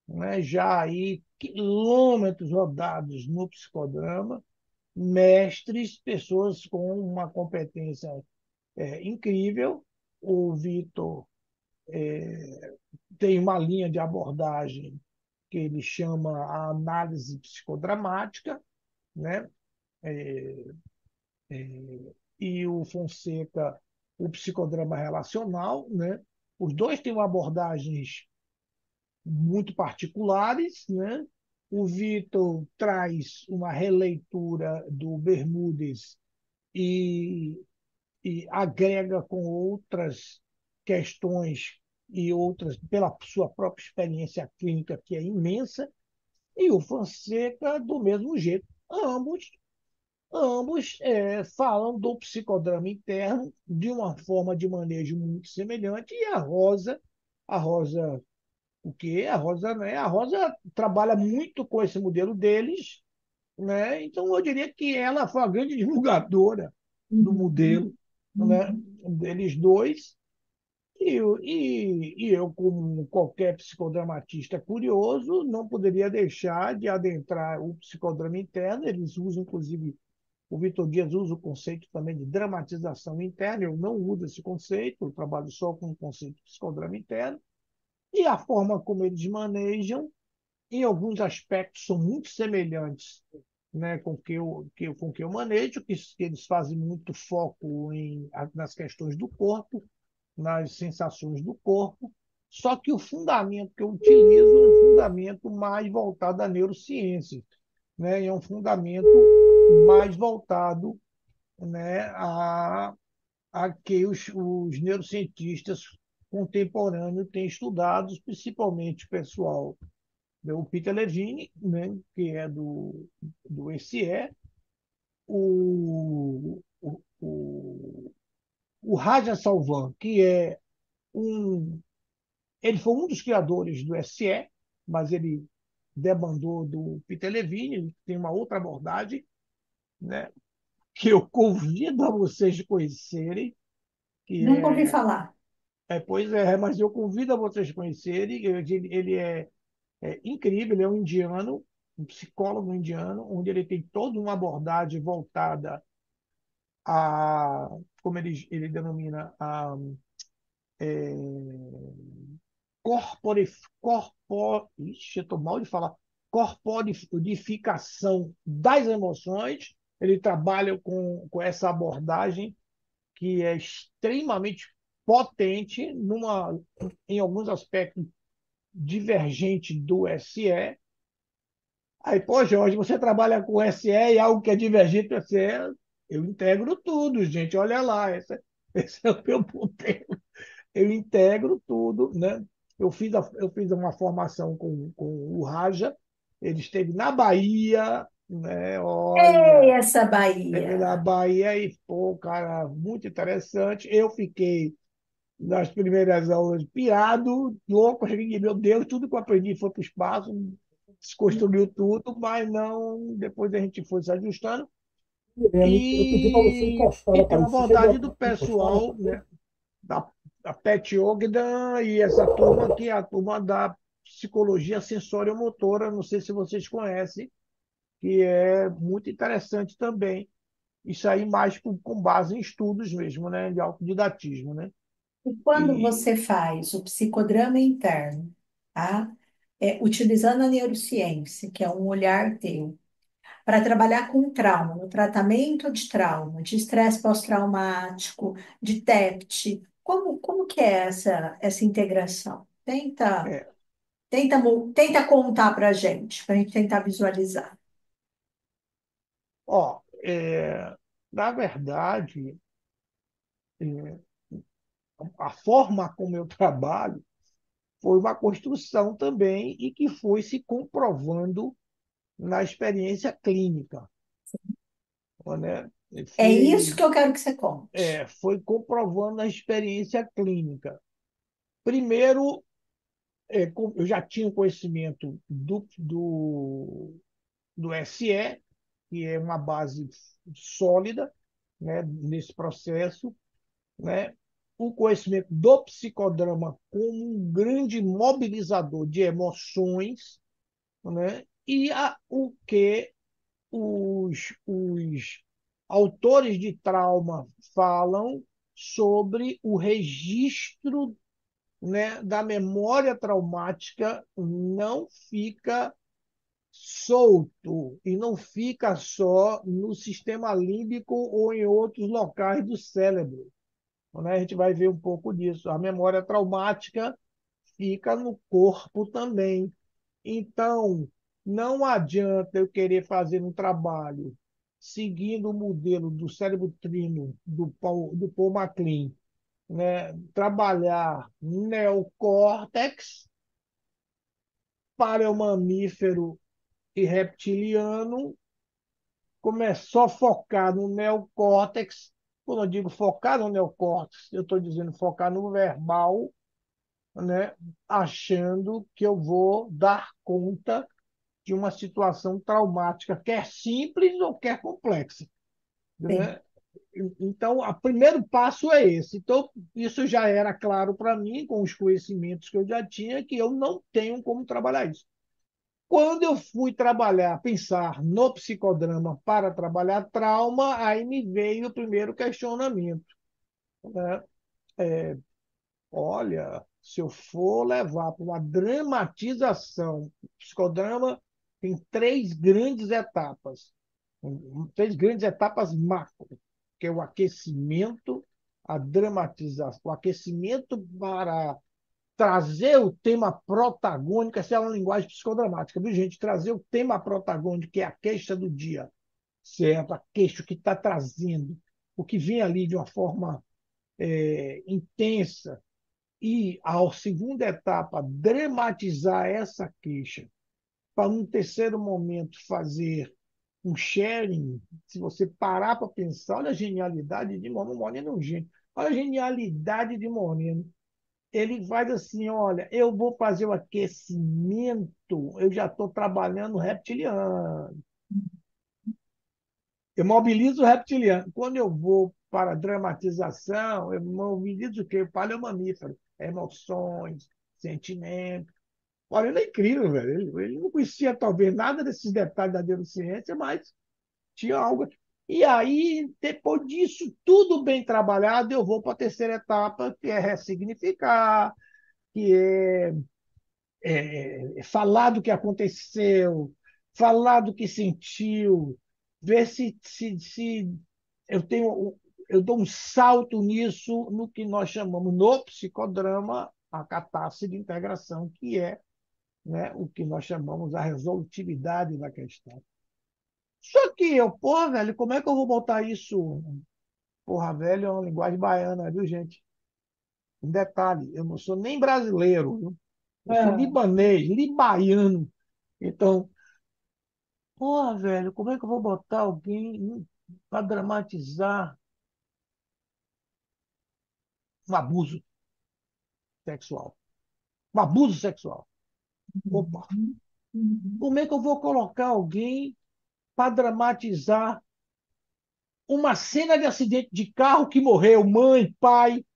né, já aí quilômetros rodados no psicodrama, mestres, pessoas com uma competência incrível. O Vitor tem uma linha de abordagem que ele chama a análise psicodramática, né? E o Fonseca, o psicodrama relacional, né? Os dois têm abordagens muito particulares, né? O Vitor traz uma releitura do Bermudes e agrega com outras questões e outras, pela sua própria experiência clínica, que é imensa, e o Fonseca, do mesmo jeito. Ambos falam do psicodrama interno de uma forma de manejo muito semelhante, e a Rosa, o quê? A Rosa, né? A Rosa trabalha muito com esse modelo deles, né? Então eu diria que ela foi a grande divulgadora do Uhum. modelo, né, Uhum. deles dois. E eu, como qualquer psicodramatista curioso, não poderia deixar de adentrar o psicodrama interno. Eles usam, inclusive, o Vitor Dias usa o conceito também de dramatização interna. Eu não uso esse conceito, eu trabalho só com o conceito de psicodrama interno. E a forma como eles manejam, em alguns aspectos, são muito semelhantes, né, com que eu manejo, que eles fazem muito foco nas questões do corpo, nas sensações do corpo, só que o fundamento que eu utilizo é um fundamento mais voltado à neurociência, né? É um fundamento mais voltado, né, a que os neurocientistas contemporâneos têm estudado, principalmente o pessoal, né, o Peter Levine, né, que é do ECE, o Raja Salvan, que é um ele foi um dos criadores do SE, mas ele debandou do Peter Levine, ele tem uma outra abordagem, né, que eu convido a vocês conhecerem, que Nunca ouvi falar. pois é, mas eu convido a vocês conhecerem, ele é incrível, ele é um indiano, um psicólogo indiano, onde ele tem toda uma abordagem voltada a, como ele denomina, a corpore, ixi, eu estou mal de falar, corporificação das emoções. Ele trabalha com essa abordagem que é extremamente potente, em alguns aspectos divergente do SE. Aí, pô, Jorge, você trabalha com SE e algo que é divergente do SE, eu integro tudo, gente. Olha lá, esse é o meu poder. Eu integro tudo, né? Eu fiz uma formação com o Raja, ele esteve na Bahia, né? Ei, Olha, essa esteve na Bahia! Bahia e, pô, cara, muito interessante. Eu fiquei, nas primeiras aulas, pirado, louco, cheguei, meu Deus, tudo que eu aprendi foi para o espaço, desconstruiu tudo, mas não, depois a gente foi se ajustando. Eu pedi para você E encostar, tem uma rapaz. Você chegou abordagem do a encostar na pessoal, né? Da Pat Ogden e essa turma que é a turma da psicologia sensório-motora, não sei se vocês conhecem, que é muito interessante também. Isso aí mais com base em estudos mesmo, né, de autodidatismo, né? E quando E você faz o psicodrama interno, tá? Utilizando a neurociência, que é um olhar teu, para trabalhar com trauma, no tratamento de trauma, de estresse pós-traumático, de TEPT, como que é essa integração? é, Tenta contar para a gente tentar visualizar. ó, na verdade, é, a forma como eu trabalho foi uma construção também e que foi se comprovando na experiência clínica, né? Eu É isso fui que eu quero que você conte. foi comprovando a experiência clínica. Primeiro, eu já tinha conhecimento do SE, que é uma base sólida, né, nesse processo, né? O conhecimento do psicodrama como um grande mobilizador de emoções, né? E o que os autores de trauma falam sobre o registro, né, da memória traumática não fica solto e não fica só no sistema límbico ou em outros locais do cérebro. Né? A gente vai ver um pouco disso. A memória traumática fica no corpo também. Então, não adianta eu querer fazer um trabalho seguindo o modelo do cérebro trino do Paul MacLean, né? Trabalhar neocórtex para o mamífero e reptiliano, começou a focar no neocórtex. Quando eu digo focar no neocórtex, eu estou dizendo focar no verbal, né? Achando que eu vou dar conta de uma situação traumática, quer simples ou quer complexa, Sim. né? Então, o primeiro passo é esse. Então, isso já era claro para mim, com os conhecimentos que eu já tinha, que eu não tenho como trabalhar isso. Quando eu fui trabalhar, pensar no psicodrama para trabalhar trauma, aí me veio o primeiro questionamento, né? Olha, se eu for levar para uma dramatização, o psicodrama tem três grandes etapas, três grandes etapas macro, que é o aquecimento, a dramatização, o aquecimento para trazer o tema protagônico, essa é uma linguagem psicodramática, viu, gente? Trazer o tema protagônico, que é a queixa do dia, certo? A queixa que está trazendo, o que vem ali de uma forma intensa, e, a segunda etapa, dramatizar essa queixa, para num terceiro momento fazer um sharing. Se você parar para pensar, olha a genialidade de Moreno. Moreno é um gênio. Olha a genialidade de Moreno. Ele faz assim: olha, eu vou fazer o aquecimento, eu já estou trabalhando reptiliano. Eu mobilizo o reptiliano. Quando eu vou para a dramatização, eu mobilizo o quê? O paleomamífero. Emoções, sentimentos. Olha, ele é incrível, velho. Ele não conhecia, talvez, nada desses detalhes da neurociência, mas tinha algo. E aí, depois disso, tudo bem trabalhado, eu vou para a terceira etapa, que é ressignificar, que é falar do que aconteceu, falar do que sentiu, ver se eu tenho, eu dou um salto nisso no que nós chamamos no psicodrama a catarse de integração, que é, né, o que nós chamamos a resolutividade da questão. Só que eu, porra, velho, como é que eu vou botar isso? Porra, velho, é uma linguagem baiana, viu, gente? Um detalhe, eu não sou nem brasileiro, viu? Eu sou Ah, libanês, libaiano. Então, porra, velho, como é que eu vou botar alguém para dramatizar um abuso sexual? Um abuso sexual. Opa, uhum, uhum. como é que eu vou colocar alguém para dramatizar uma cena de acidente de carro que morreu mãe, pai,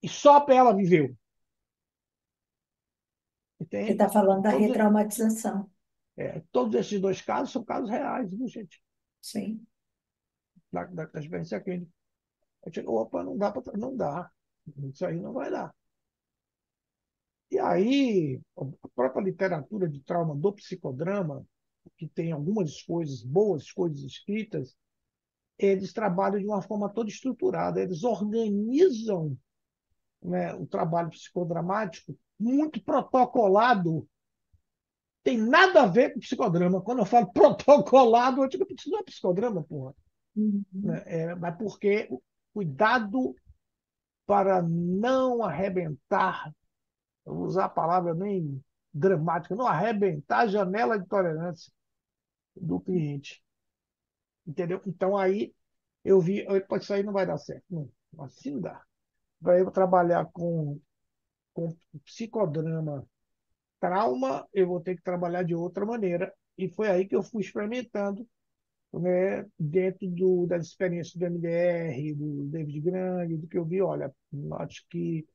e só para ela viveu? Você Entende? está falando da Todos, retraumatização. todos esses dois casos são casos reais, viu, gente? Sim. Da experiência clínica. Eu digo, opa, não dá, não dá. Isso aí não vai dar. E aí, a própria literatura de trauma do psicodrama, que tem algumas coisas boas, coisas escritas, eles trabalham de uma forma toda estruturada, eles organizam, né, o trabalho psicodramático muito protocolado. Tem nada a ver com psicodrama. Quando eu falo protocolado, eu digo, isso não é psicodrama, porra. Uhum. Né? Mas porque cuidado para não arrebentar, eu vou usar a palavra nem dramática, não arrebentar a janela de tolerância do cliente. Entendeu? Então aí eu vi, pode isso aí não vai dar certo. Não, assim não dá. Para eu trabalhar com psicodrama, trauma, eu vou ter que trabalhar de outra maneira. E foi aí que eu fui experimentando, né, dentro das experiências do MDR, do David Grande, do que eu vi. Olha, acho que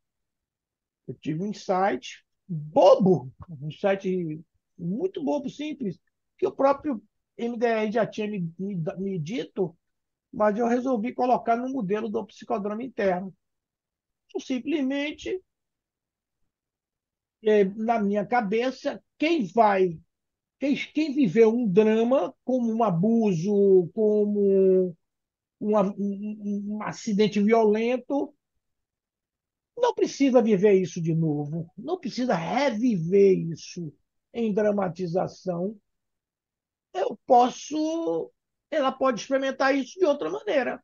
eu tive um insight bobo, um insight muito bobo, simples, que o próprio MDR já tinha me dito, mas eu resolvi colocar no modelo do psicodrama interno. Simplesmente, na minha cabeça, quem viveu um drama, como um abuso, como um acidente violento, não precisa viver isso de novo, não precisa reviver isso em dramatização. Eu posso, ela pode experimentar isso de outra maneira.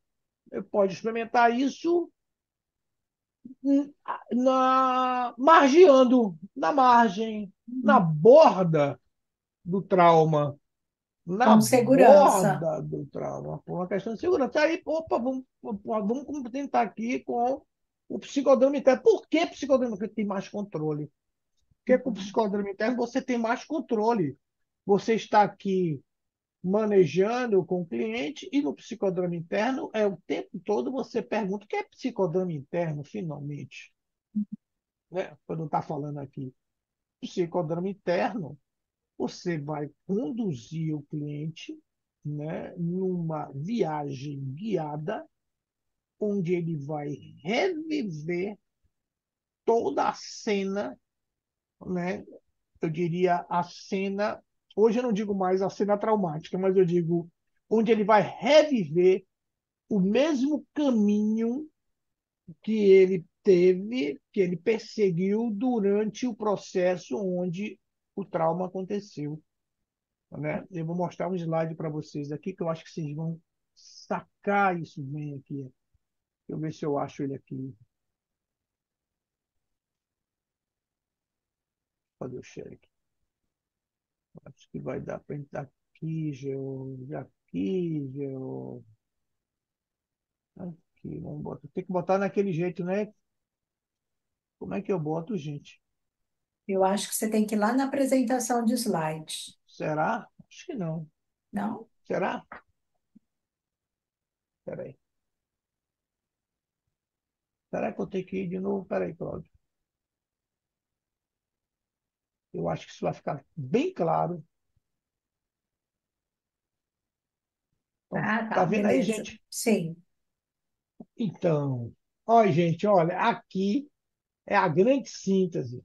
Eu pode experimentar isso margeando, na margem, na borda do trauma, na Com segurança. borda do trauma, por uma questão de segurança. Aí, opa, vamos tentar aqui com o psicodrama interno. Por que psicodrama? Porque tem mais controle. Porque com o Uhum. psicodrama interno você tem mais controle. Você está aqui manejando com o cliente, e no psicodrama interno é o tempo todo você pergunta o que é psicodrama interno, finalmente, né? Quando está falando aqui, psicodrama interno, você vai conduzir o cliente, né, numa viagem guiada, onde ele vai reviver toda a cena, né? Eu diria a cena, hoje eu não digo mais a cena traumática, mas eu digo onde ele vai reviver o mesmo caminho que ele teve, que ele perseguiu durante o processo onde o trauma aconteceu, né? Eu vou mostrar um slide para vocês aqui que eu acho que vocês vão sacar isso bem aqui. Deixa eu ver se eu acho ele aqui. Fazer o share aqui. Acho que vai dar para entrar aqui, aqui, aqui. Vamos botar. Tem que botar naquele jeito, né? Como é que eu boto, gente? Eu acho que você tem que ir lá na apresentação de slides. Será? Acho que não. Não? Será? Peraí. Será que eu tenho que ir de novo? Peraí, Cláudio. Eu acho que isso vai ficar bem claro. Então, Ah, tá, tá vendo aí, beleza. gente? Sim. Então, olha, gente, olha, aqui é a grande síntese.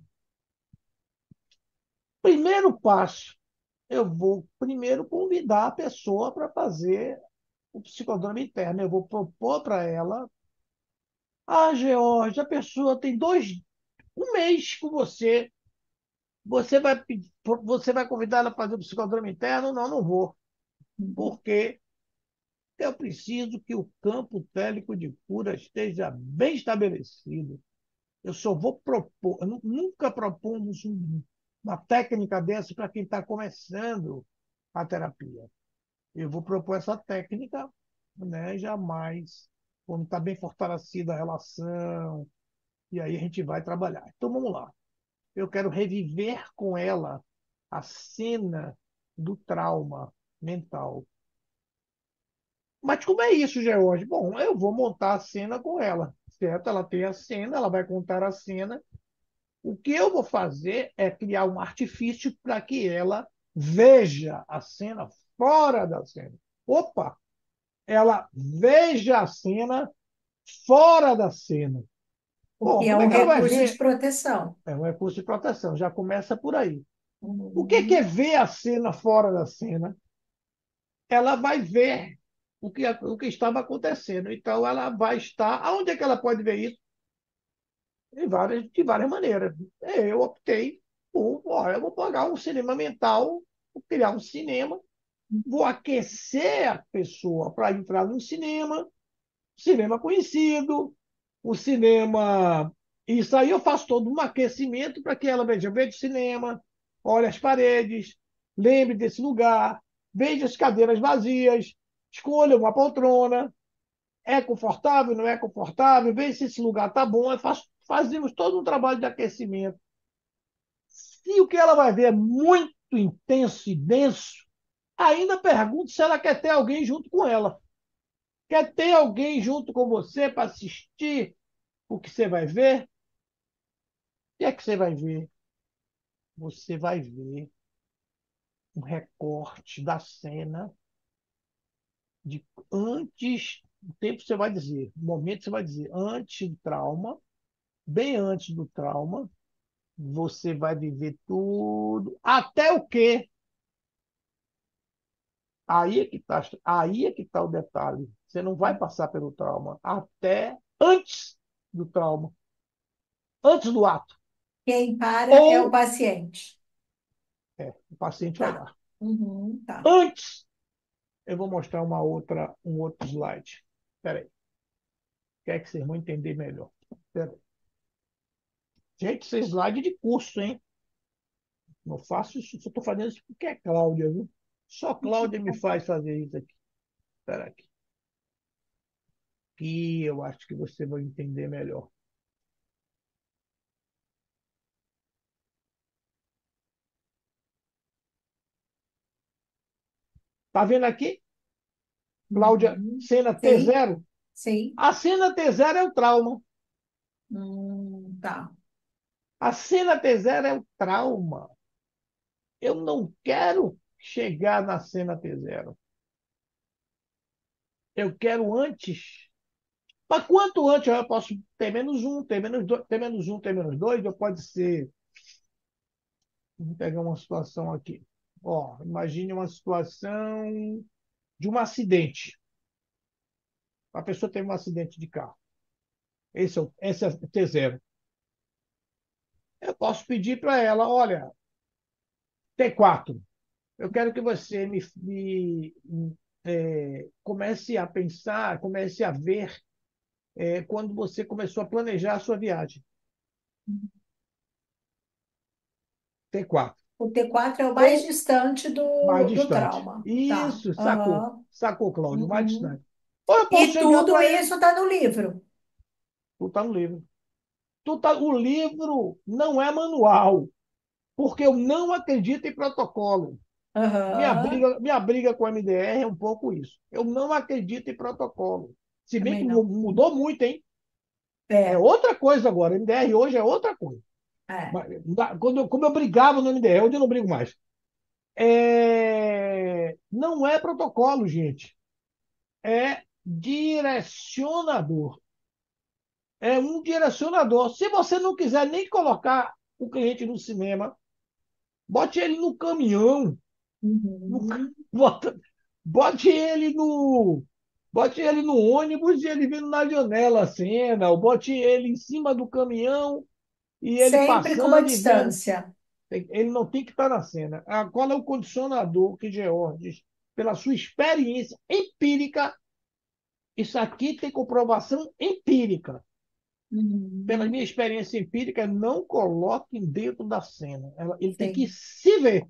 Primeiro passo, eu vou primeiro convidar a pessoa para fazer o psicodrama interno. Eu vou propor para ela: ah, George, a pessoa tem um mês com você. Você vai convidar ela a fazer o psicodrama interno? Não, não vou. Uhum. Porque eu preciso que o campo técnico de cura esteja bem estabelecido. Eu só vou propor, nunca propomos uma técnica dessa para quem está começando a terapia. Eu vou propor essa técnica, né, jamais, quando está bem fortalecida a relação, e aí a gente vai trabalhar. Então vamos lá. Eu quero reviver com ela a cena do trauma mental. Mas como é isso, George? Bom, eu vou montar a cena com ela, certo? Ela tem a cena, ela vai contar a cena. O que eu vou fazer é criar um artifício para que ela veja a cena fora da cena. Opa! Ela veja a cena fora da cena. O Bom, que é como um é que ela vai recurso de ver? proteção. É um recurso de proteção, já começa por aí. O que é Uhum. ver a cena fora da cena? Ela vai ver o que estava acontecendo. Então, ela vai estar. Aonde é que ela pode ver isso? De várias maneiras. Eu optei por, olha, eu vou pagar um cinema mental, vou criar um cinema, vou aquecer a pessoa para entrar no cinema conhecido, o cinema. Isso aí eu faço todo um aquecimento para que ela veja o cinema, olhe as paredes, lembre desse lugar, veja as cadeiras vazias, escolha uma poltrona, é confortável, não é confortável, veja se esse lugar está bom. Fazemos todo um trabalho de aquecimento. Se o que ela vai ver é muito intenso e denso, ainda pergunto se ela quer ter alguém junto com ela. Quer ter alguém junto com você para assistir o que você vai ver? O que é que você vai ver? Você vai ver um recorte da cena de antes, o tempo você vai dizer, o momento você vai dizer, antes do trauma, bem antes do trauma, você vai viver tudo, até o quê? Aí é que tá o detalhe. Você não vai passar pelo trauma, até antes do trauma, antes do ato. Quem para é o Ou paciente. o paciente vai Tá. lá. Uhum, tá. Antes, eu vou mostrar um outro slide. Espera aí. Quer que vocês vão entender melhor. Espera aí. Gente, esse slide é de curso, hein? Não faço isso, só estou fazendo isso porque é Cláudia, viu? Só Cláudia me faz fazer isso aqui. Espera aqui. Que eu acho que você vai entender melhor. Tá vendo aqui, Cláudia, Uhum. cena t Sim, zero sim. A cena t zero é o trauma. Tá. A cena t zero é o trauma. Eu não quero chegar na cena t zero. Eu quero antes. Mas quanto antes eu posso ter menos um, ter menos dois, ter menos um, ter menos dois, ou pode ser. Vamos pegar uma situação aqui. Ó, imagine uma situação de um acidente. A pessoa teve um acidente de carro. Esse é o T0. Eu posso pedir para ela, olha, T4, eu quero que você comece a pensar, comece a ver quando você começou a planejar a sua viagem. T4. O T4 é o mais Ou distante mais do distante. trauma. Tá. Isso, sacou. Aham. Sacou, Cláudio, mais Uhum. distante. Ou eu posso E chegar tudo para ele, isso está no livro. tu tá no livro. O livro não é manual, porque eu não acredito em protocolo. Aham. Minha briga com o MDR é um pouco isso. Eu não acredito em protocolo. Se bem Também que não. mudou muito, hein? É É, outra coisa agora. MDR hoje é outra coisa. é. Mas, como eu brigava no MDR, hoje eu não brigo mais. Não é protocolo, gente. É direcionador. É um direcionador. Se você não quiser nem colocar o cliente no cinema, bote ele no caminhão, no, Uhum. bota, bote ele no, bote ele no ônibus e ele vindo na janela a cena, ou bote ele em cima do caminhão e ele Sempre com uma passando e vendo. distância. Ele não tem que estar na cena. Qual é o condicionador que Georges, pela sua experiência empírica, isso aqui tem comprovação empírica. Pela Uhum. minha experiência empírica, não coloque dentro da cena. Ele tem que Sim, se ver.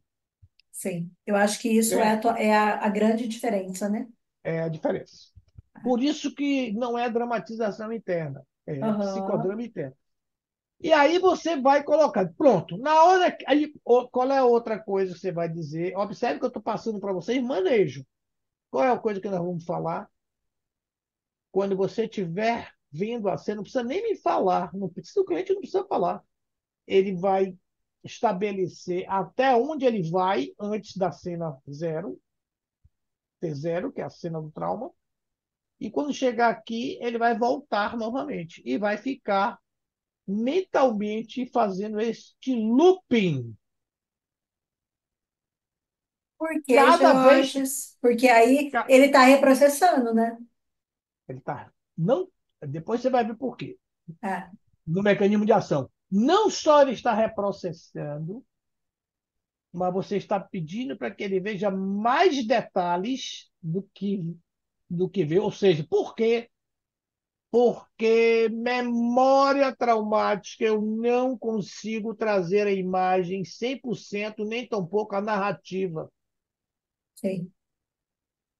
sim. Eu acho que isso é, Certo? a grande diferença, né? É a diferença. Por isso que não é dramatização interna, é Aham. psicodrama interno. E aí você vai colocar, pronto, na hora. Aí, qual é a outra coisa que você vai dizer? Observe que eu estou passando para vocês manejo. Qual é a coisa que nós vamos falar? Quando você estiver vendo a cena, não precisa nem me falar, não precisa, o cliente não precisa falar. Ele vai estabelecer até onde ele vai antes da cena zero, T0, que é a cena do trauma, e quando chegar aqui, ele vai voltar novamente e vai ficar mentalmente fazendo este looping. Por que, Cada vez. Georges? Porque aí ele está reprocessando, né? Ele tá. Não, depois você vai ver por quê. É. No mecanismo de ação. Não só ele está reprocessando, mas você está pedindo para que ele veja mais detalhes do que vê. Ou seja, por quê? Porque memória traumática eu não consigo trazer a imagem 100%, nem tampouco a narrativa. Sim.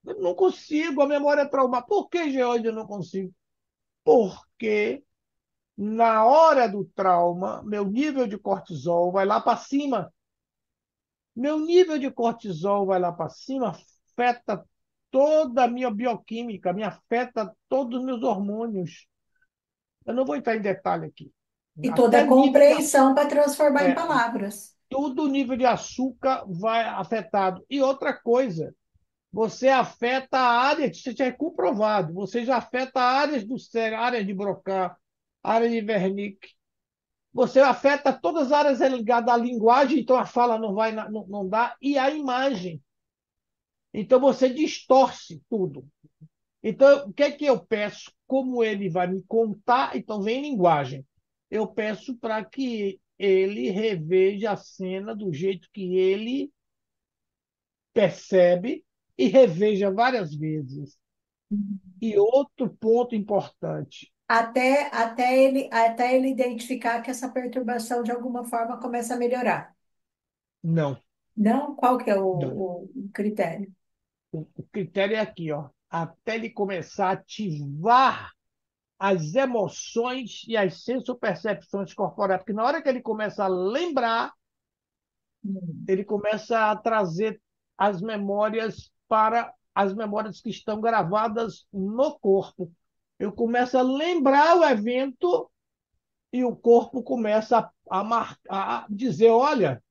Eu não consigo a memória traumática. Por que, George, eu não consigo? Porque na hora do trauma, meu nível de cortisol vai lá para cima. Meu nível de cortisol vai lá para cima, afeta toda a minha bioquímica, me afeta todos os meus hormônios. Eu não vou entrar em detalhe aqui. E toda Até a nível de compreensão para transformar em é, palavras. todo o nível de açúcar vai afetado. E outra coisa, você afeta a área, isso já é comprovado, você já afeta áreas do cérebro, área de Broca, área de Wernicke. Você afeta todas as áreas ligadas à linguagem, então a fala não vai, não dá, e a imagem. Então você distorce tudo. Então, o que é que eu peço? Como ele vai me contar, então vem linguagem. Eu peço para que ele reveja a cena do jeito que ele percebe e reveja várias vezes. E outro ponto importante, Até ele identificar que essa perturbação de alguma forma começa a melhorar. não, Não? Qual que é não. o critério? O critério é aqui, ó, até ele começar a ativar as emoções e as sensopercepções corporais, porque na hora que ele começa a lembrar, Hum. ele começa a trazer as memórias para as memórias que estão gravadas no corpo. Eu começo a lembrar o evento e o corpo começa a dizer, olha,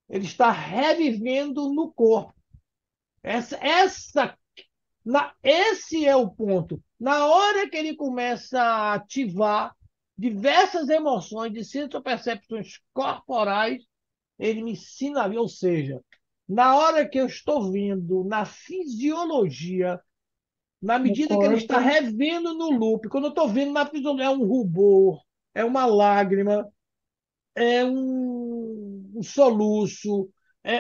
ele está revivendo no corpo. Esse é o ponto. Na hora que ele começa a ativar diversas emoções de percepções corporais, ele me sinaliza, ou seja, na hora que eu estou vendo na fisiologia, na No medida que ele está corpo. revendo no loop, quando eu estou vendo na fisiologia, é um rubor, é uma lágrima, é um soluço.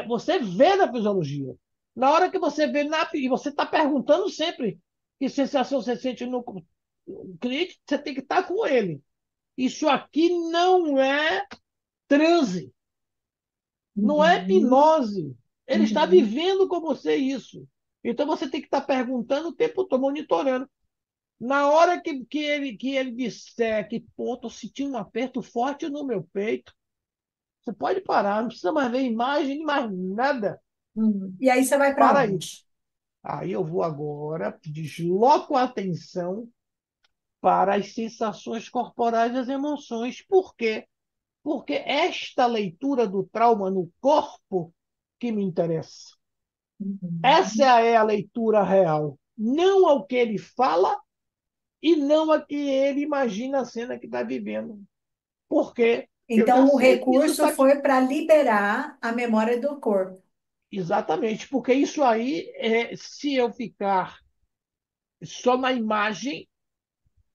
Você vê na fisiologia. Na hora que você vê e você está perguntando sempre que sensação você sente no o cliente, você tem que estar com ele. Isso aqui não é transe, não é Uhum, hipnose. Ele está uhum. vivendo com você isso. Então você tem que estar perguntando o tempo todo, monitorando. Na hora que ele disser que, pô, estou sentindo um aperto forte no meu peito, você pode parar, não precisa mais ver imagem, nem mais nada. Uhum. E aí você vai para Para aí. onde? Aí eu vou agora, desloco a atenção para as sensações corporais e as emoções. Por quê? Porque esta leitura do trauma no corpo que me interessa. Essa Uhum. é a leitura real. Não ao que ele fala e não a que ele imagina a cena que está vivendo. Porque eu já Então, o sei que isso recurso está. foi para liberar a memória do corpo. Exatamente, porque isso aí, se eu ficar só na imagem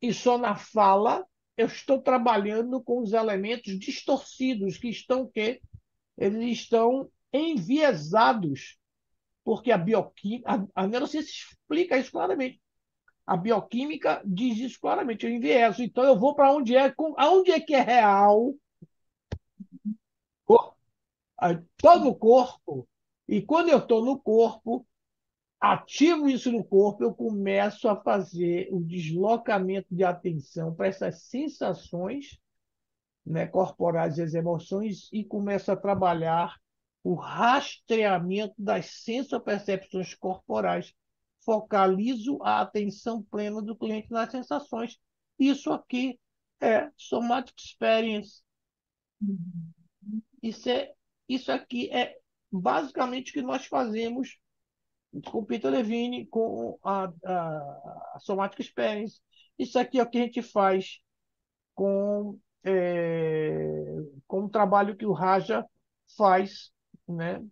e só na fala, eu estou trabalhando com os elementos distorcidos que estão que eles estão enviesados, porque a neurociência explica isso claramente. A bioquímica diz isso claramente, eu envieso. Então eu vou para aonde é que é real, estou no corpo, e quando eu estou no corpo, ativo isso no corpo, eu começo a fazer o deslocamento de atenção para essas sensações, né, corporais e as emoções e começo a trabalhar o rastreamento das sensopercepções corporais. Focalizo a atenção plena do cliente nas sensações. Isso aqui é Somatic Experience. Uhum. Isso, isso aqui é basicamente o que nós fazemos com o Peter Levine, com a Somatic Experience. Isso aqui é o que a gente faz com o trabalho que o Raja faz, né?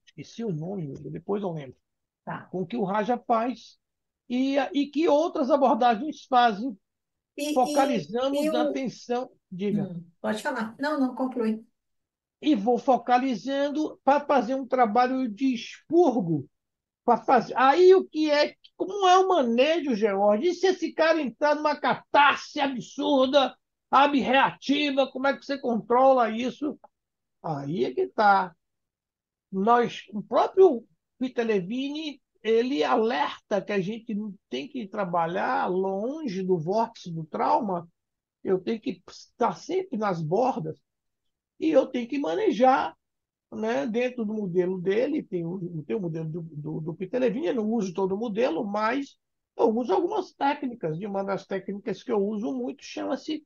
Esqueci o nome, depois eu lembro. Tá. Com o que o Raja faz e que outras abordagens fazem, E focalizamos a o. atenção, diga, Pode falar. Não, não, conclui. e vou focalizando para fazer um trabalho de expurgo para fazer. Aí o que é, como é o manejo, George? E se esse cara entrar numa catarse absurda, reativa, como é que você controla isso? Aí é que está. O próprio Peter Levine, ele alerta que a gente tem que trabalhar longe do vórtice do trauma, eu tenho que estar sempre nas bordas e eu tenho que manejar, né, dentro do modelo dele, tem o modelo do Peter Levine, eu não uso todo o modelo, mas eu uso algumas técnicas, e uma das técnicas que eu uso muito chama-se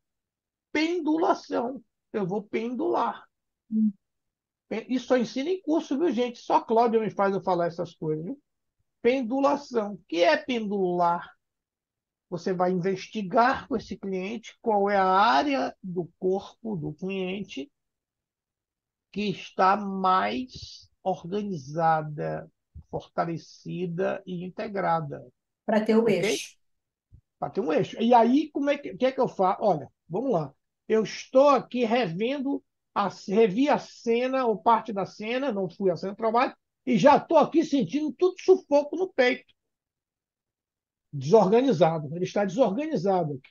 pendulação. Eu vou pendular. Isso só ensina em curso, viu, gente? Só Cláudia me faz eu falar essas coisas, viu? Pendulação. O que é pendular? Você vai investigar com esse cliente qual é a área do corpo do cliente que está mais organizada, fortalecida e integrada, Para ter o ok? eixo. Para ter um eixo. E aí, que é que eu faço? Olha, vamos lá. Eu estou aqui revendo, revi a cena, ou parte da cena, não fui à cena de trabalho, e já estou aqui sentindo tudo sufoco no peito, desorganizado. Ele está desorganizado.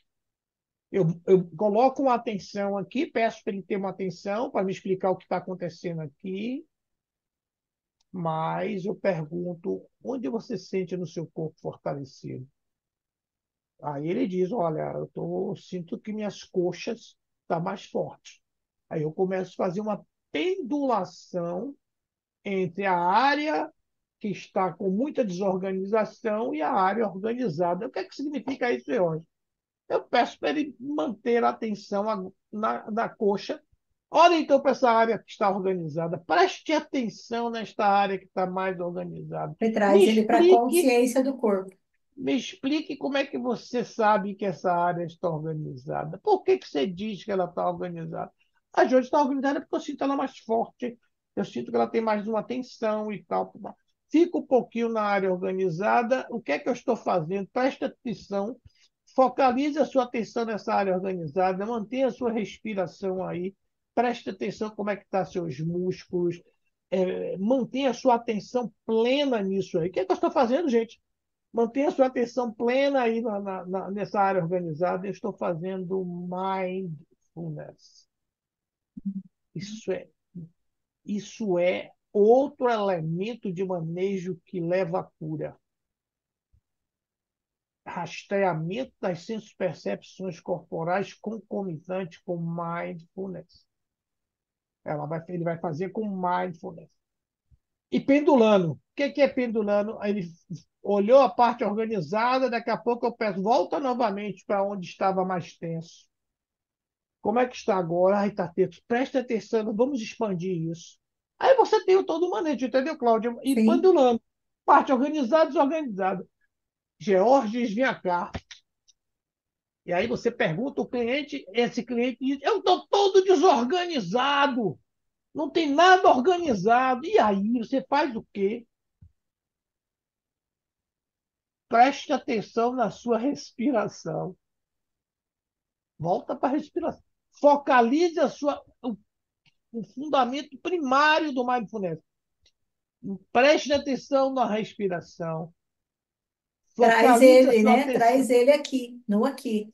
Eu coloco uma atenção aqui, peço para ele ter uma atenção para me explicar o que está acontecendo aqui, mas eu pergunto, onde você sente no seu corpo fortalecido? Aí ele diz, olha, sinto que minhas coxas estão mais fortes. Aí eu começo a fazer uma pendulação entre a área que está com muita desorganização e a área organizada. O que é que significa isso, Jorge? Eu peço para ele manter a atenção na coxa. Olha então para essa área que está organizada. Preste atenção nesta área que está mais organizada. Você Me traz ele para a explique, consciência do corpo. me explique como é que você sabe que essa área está organizada. Por que que você diz que ela está organizada? A Jônia está organizada porque eu sinto ela mais forte. Eu sinto que ela tem mais uma atenção e tal. Fica um pouquinho na área organizada. O que é que eu estou fazendo? Preste atenção. Focalize a sua atenção nessa área organizada. Mantenha a sua respiração aí. Preste atenção como é que estão seus músculos. Mantenha a sua atenção plena nisso aí. O que é que eu estou fazendo, gente? Mantenha a sua atenção plena aí nessa área organizada. Eu estou fazendo mindfulness. Isso é, isso é outro elemento de manejo que leva à cura. Rastreamento das senso-percepções corporais concomitante com mindfulness. Ele vai fazer com mindfulness. E pendulando. O que é pendulando? Ele olhou a parte organizada, daqui a pouco eu peço, volta novamente para onde estava mais tenso. Como é que está agora? Ai, tá tenso. Presta atenção, vamos expandir isso. Aí você tem todo o manejo, entendeu, Cláudia? E Sim. pendulando. Parte organizada, desorganizada. Georges, vem cá. E aí você pergunta o cliente, esse cliente diz, eu estou todo desorganizado, não tem nada organizado. E aí você faz o quê? Preste atenção na sua respiração. Volta para a respiração. Focalize o fundamento primário do mindfulness. Preste atenção na respiração. Traz Focalize a ele, sua né? atenção. Traz ele aqui, no aqui.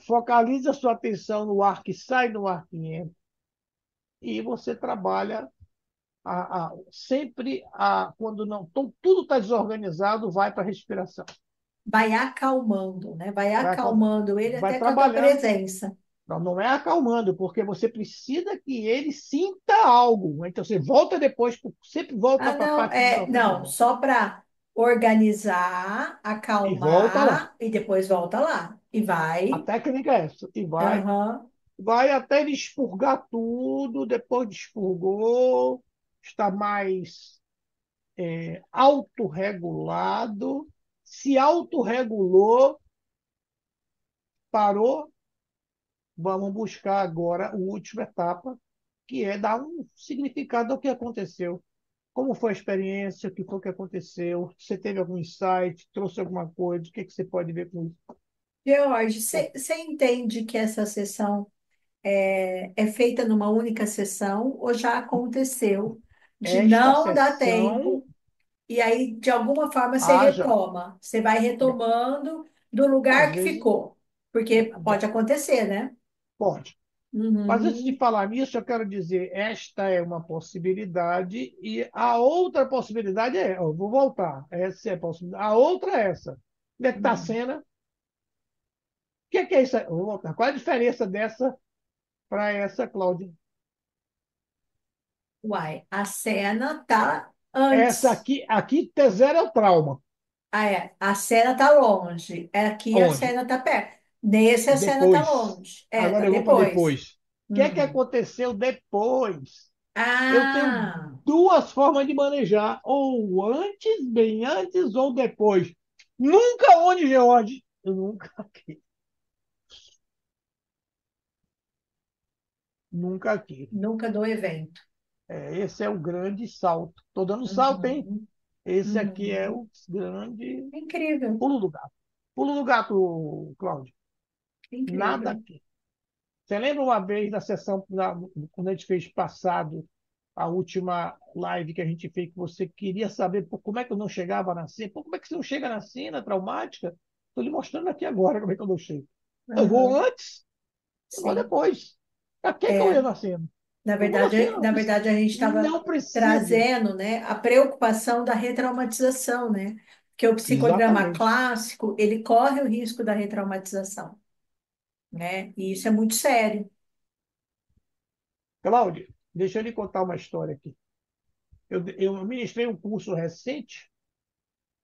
Focalize a sua atenção no ar que sai, no ar que entra. E você trabalha sempre quando não tudo está desorganizado, vai para a respiração. Vai acalmando, né? Vai Vai, acalmando ele vai até com a tua trabalhando. presença. Não, não é acalmando, porque você precisa que ele sinta algo. Então você volta depois, sempre volta Ah, para a não, parte não, desorganizada. só para organizar, E volta lá. acalmar e depois volta lá. E A vai. técnica é essa. E Aham. vai até ele expurgar tudo, depois de expurgou, está mais autorregulado. Se autorregulou, parou, vamos buscar agora a última etapa, que é dar um significado ao que aconteceu. Como foi a experiência? O que foi que aconteceu? Você teve algum insight? Trouxe alguma coisa? O que você pode ver com isso? George, você entende que essa sessão é feita numa única sessão ou já aconteceu de Esta não dar sessão tempo e aí, de alguma forma, você haja. retoma? Você vai retomando do lugar Às que vezes, ficou. Porque pode acontecer, né? pode. Mas antes de Uhum. falar nisso, eu quero dizer, esta é uma possibilidade e a outra possibilidade eu vou voltar, essa é a possibilidade. A outra é essa. Onde é que está a Uhum. cena? O que é isso aí? Eu vou voltar. Qual é a diferença dessa para essa, Cláudia? Uai, a cena tá Essa antes. aqui T0 é o trauma. Ah, é. A cena tá longe. Aqui a Onde? cena tá perto. Nesse a cena tá Depois. longe. Tá Agora eu vou para depois. depois. O que é que Hum. aconteceu depois? Eu tenho Ah, duas formas de manejar, ou antes, bem antes, ou depois. Nunca onde, George? Eu nunca aqui. Nunca aqui. nunca do evento. Esse é o grande salto. Estou dando salto, hein? Uhum. Esse aqui é Uhum. o grande Incrível, pulo do gato. Pulo do gato, Cláudio. Nada incrível. aqui. Você lembra uma vez na sessão, quando a gente fez passado, a última live que a gente fez, que você queria saber pô, como é que eu não chegava na cena? Pô, como é que você não chega na cena traumática? Estou lhe mostrando aqui agora como é que eu não chego. Eu vou Uhum. antes, eu vou Sim. depois. Para que eu ia É, na cena? na Eu vou na verdade, cena, na verdade, a gente estava não preciso. trazendo, né, a preocupação da retraumatização, né? Porque o psicodrama Exatamente. clássico, ele corre o risco da retraumatização, né? E isso é muito sério. Cláudia, deixa eu lhe contar uma história aqui. Eu ministrei um curso recente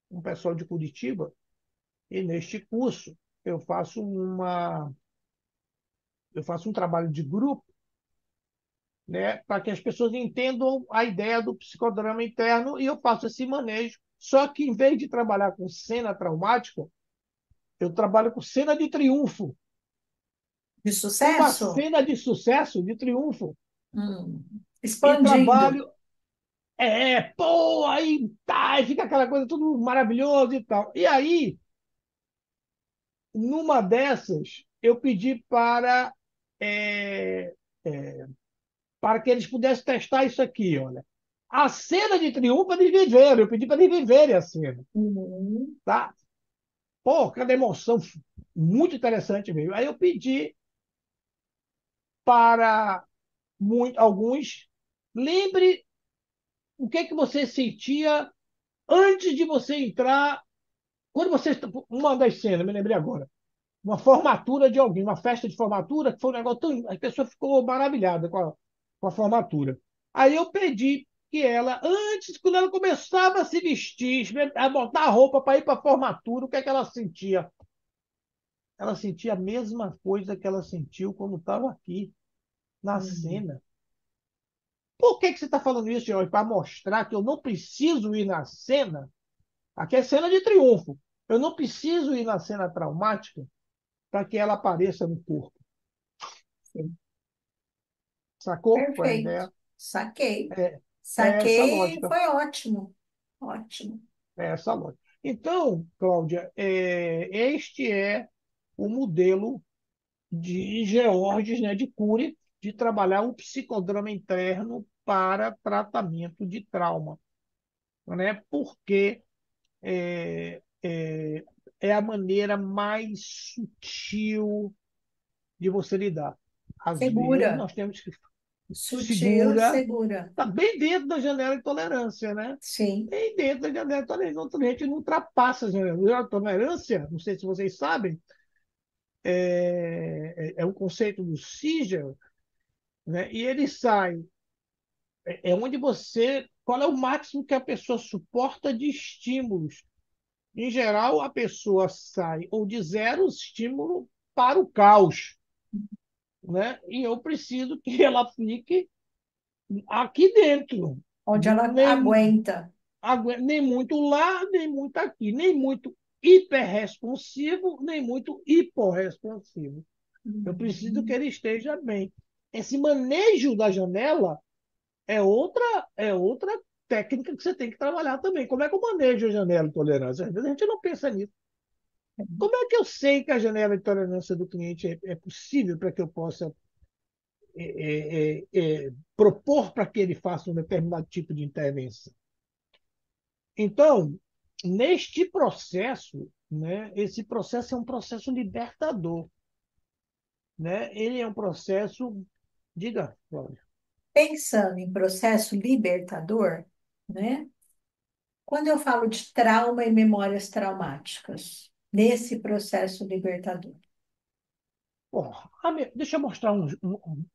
com o pessoal de Curitiba, e neste curso eu faço uma, eu faço um trabalho de grupo, né, para que as pessoas entendam a ideia do psicodrama interno e eu faço esse manejo. Só que em vez de trabalhar com cena traumática, eu trabalho com cena de triunfo, De uma sucesso? cena de sucesso, de triunfo. Hum. E Expandindo. trabalho, pô, aí tá, e fica aquela coisa tudo maravilhoso e tal. E aí, numa dessas, eu pedi é, é, para que eles pudessem testar isso aqui, olha. A cena de triunfo eles viveram, eu pedi para eles viverem a cena, Uhum. tá? Pô, cada emoção muito interessante mesmo. Aí eu pedi para alguns, lembre o que é que você sentia antes de você entrar, quando você, uma das cenas, me lembrei agora, uma formatura de alguém, uma festa de formatura, que foi um negócio tão, a pessoa ficou maravilhada com a formatura. Aí eu pedi que ela, antes, quando ela começava a se vestir, a botar a roupa para ir para a formatura, o que é que ela sentia? Ela sentia a mesma coisa que ela sentiu quando estava aqui, na Uhum. cena. Por que você está falando isso, Jorge? Para mostrar que eu não preciso ir na cena? Aqui é cena de triunfo. Eu não preciso ir na cena traumática para que ela apareça no corpo. Sim. Sacou qual é a Perfeito. ideia? Saquei. É, é essa Saquei, lógica. foi ótimo. Ótimo. É essa lógica. Então, Cláudia, este é o modelo de Georges, né, de Cury, de trabalhar o psicodrama interno para tratamento de trauma, né? Porque é a maneira mais sutil de você lidar. Às vezes Segura. nós temos que Sutil, segura, segura. está bem dentro da janela de tolerância, né? Sim. Bem dentro da janela de tolerância. Outra gente não ultrapassa a janela de tolerância, não sei se vocês sabem, é o conceito do Siegel, né? E ele sai, é onde você, qual é o máximo que a pessoa suporta de estímulos. Em geral, a pessoa sai ou de zero estímulo para o caos, né? E eu preciso que ela fique aqui dentro, Onde ela nem, aguenta. nem muito lá, nem muito aqui, nem muito hiperresponsivo, nem muito hiporresponsivo. Eu preciso que Uhum. ele esteja bem. Esse manejo da janela é outra técnica que você tem que trabalhar também. Como é que eu manejo a janela de tolerância? Às vezes a gente não pensa nisso. Como é que eu sei que a janela de tolerância do cliente é possível para que eu possa propor para que ele faça um determinado tipo de intervenção? Então, neste processo, né, esse processo é um processo libertador, né? Ele é um processo, diga, Cláudia. Pensando em processo libertador, né? Quando eu falo de trauma e memórias traumáticas, nesse processo libertador. Bom, deixa eu mostrar um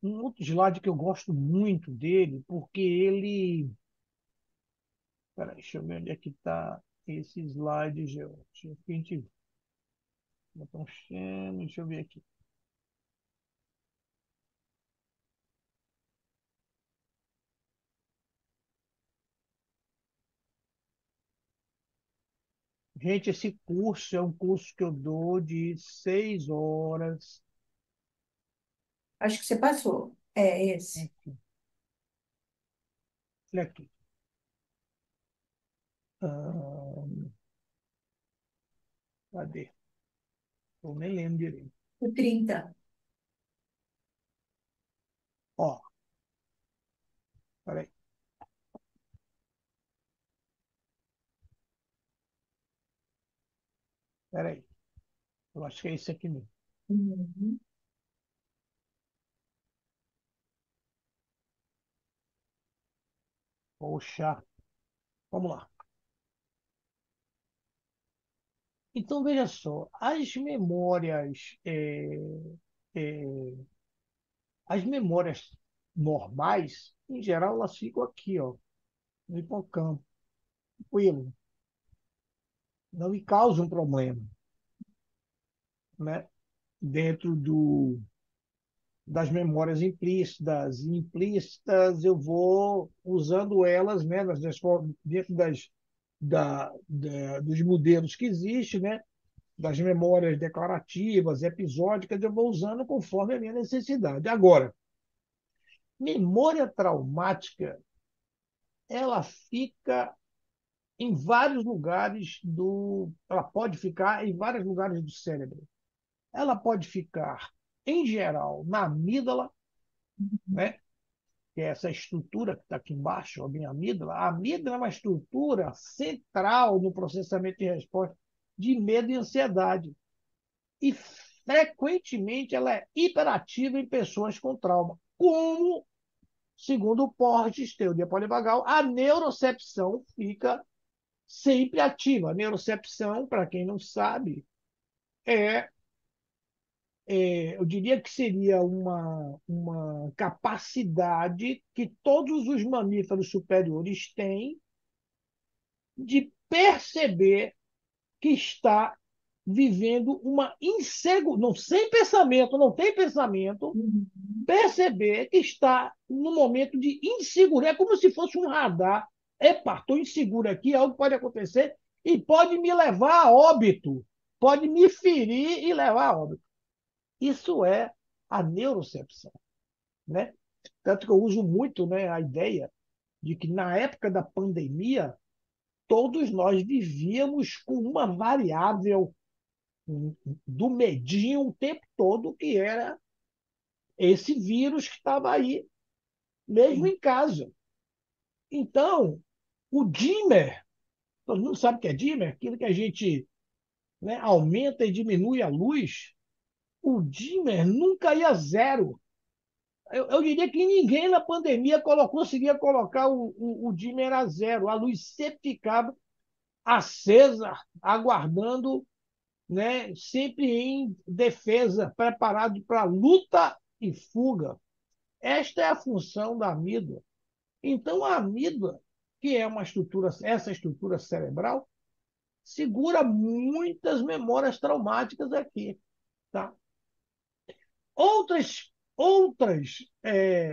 outro slide que eu gosto muito dele, porque ele. Peraí, deixa eu ver onde é que está esse slide, Geo. Deixa eu ver aqui. Gente, esse curso é um curso que eu dou de 6 horas. Acho que você passou. É esse. Aqui, olha aqui. Ah, cadê? Eu nem lembro direito. O 30. Ó, peraí, peraí. Eu acho que é esse aqui mesmo. Uhum. Poxa, vamos lá. Então, veja só, é, as memórias normais, em geral, elas ficam aqui, ó. no hipocampo, tranquilo, não me causa um problema, né? Dentro das memórias implícitas. Implícitas eu vou usando elas, né, dentro dos modelos que existem, né, das memórias declarativas, episódicas, eu vou usando conforme a minha necessidade. Agora, memória traumática, ela fica em vários lugares ela pode ficar em vários lugares do cérebro. Ela pode ficar, em geral, na amígdala, né? Que é essa estrutura que está aqui embaixo, a minha amígdala. A amígdala é uma estrutura central no processamento de resposta de medo e ansiedade. E, frequentemente, ela é hiperativa em pessoas com trauma. Como, segundo o Porges, teoria polivagal, a neurocepção fica sempre ativa. A neurocepção, para quem não sabe, é eu diria que seria uma capacidade que todos os mamíferos superiores têm de perceber que está vivendo uma insegurança, não, sem pensamento, não tem pensamento, Uhum. perceber que está num momento de insegurança, é como se fosse um radar. Epa, estou inseguro aqui, algo pode acontecer e pode me levar a óbito, pode me ferir e levar a óbito. Isso é a neurocepção, né? Tanto que eu uso muito, né, a ideia de que na época da pandemia todos nós vivíamos com uma variável do medinho o tempo todo, que era esse vírus que estava aí, mesmo Sim. em casa. Então, o dimmer, todo mundo sabe o que é dimmer, aquilo que a gente, né, aumenta e diminui a luz, o dimmer nunca ia zero. Eu diria que ninguém na pandemia conseguia colocar o dimmer a zero. A luz sempre ficava acesa, aguardando, né, sempre em defesa, preparado para luta e fuga. Esta é a função da amígdala. Então, a amígdala, que é essa estrutura cerebral, segura muitas memórias traumáticas aqui. Tá? Outras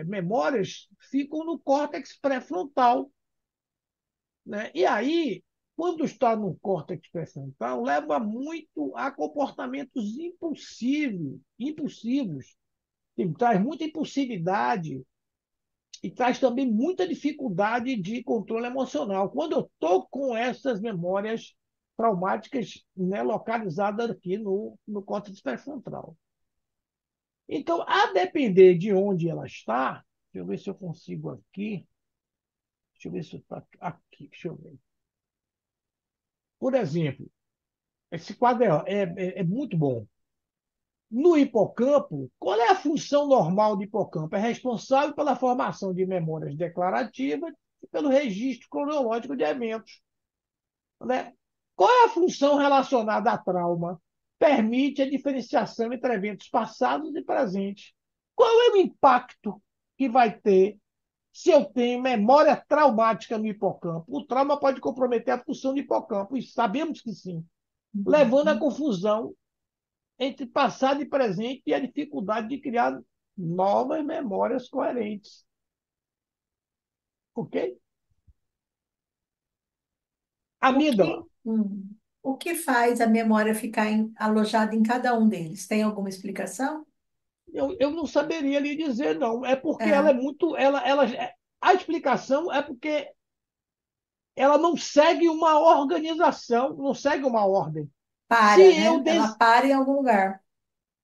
memórias ficam no córtex pré-frontal, né? E aí, quando está no córtex pré-frontal, leva muito a comportamentos impulsivos, traz muita impulsividade e traz também muita dificuldade de controle emocional. Quando eu estou com essas memórias traumáticas, né, localizadas aqui no córtex pré-frontal. Então, a depender de onde ela está, deixa eu ver se eu consigo aqui. Deixa eu ver se está aqui. Deixa eu ver. Por exemplo, esse quadro é muito bom. No hipocampo, qual é a função normal do hipocampo? É responsável pela formação de memórias declarativas e pelo registro cronológico de eventos. Né? Qual é a função relacionada a trauma? Permite a diferenciação entre eventos passados e presentes. Qual é o impacto que vai ter se eu tenho memória traumática no hipocampo? O trauma pode comprometer a função do hipocampo, e sabemos que sim, levando à Uhum. confusão entre passado e presente e a dificuldade de criar novas memórias coerentes. Ok? O Amígdala. o que faz a memória ficar alojada em cada um deles? Tem alguma explicação? Eu não saberia lhe dizer, não. É porque ela é É, muito. A explicação é porque ela não segue uma organização, não segue uma ordem. Se para, eu né? Ela para em algum lugar.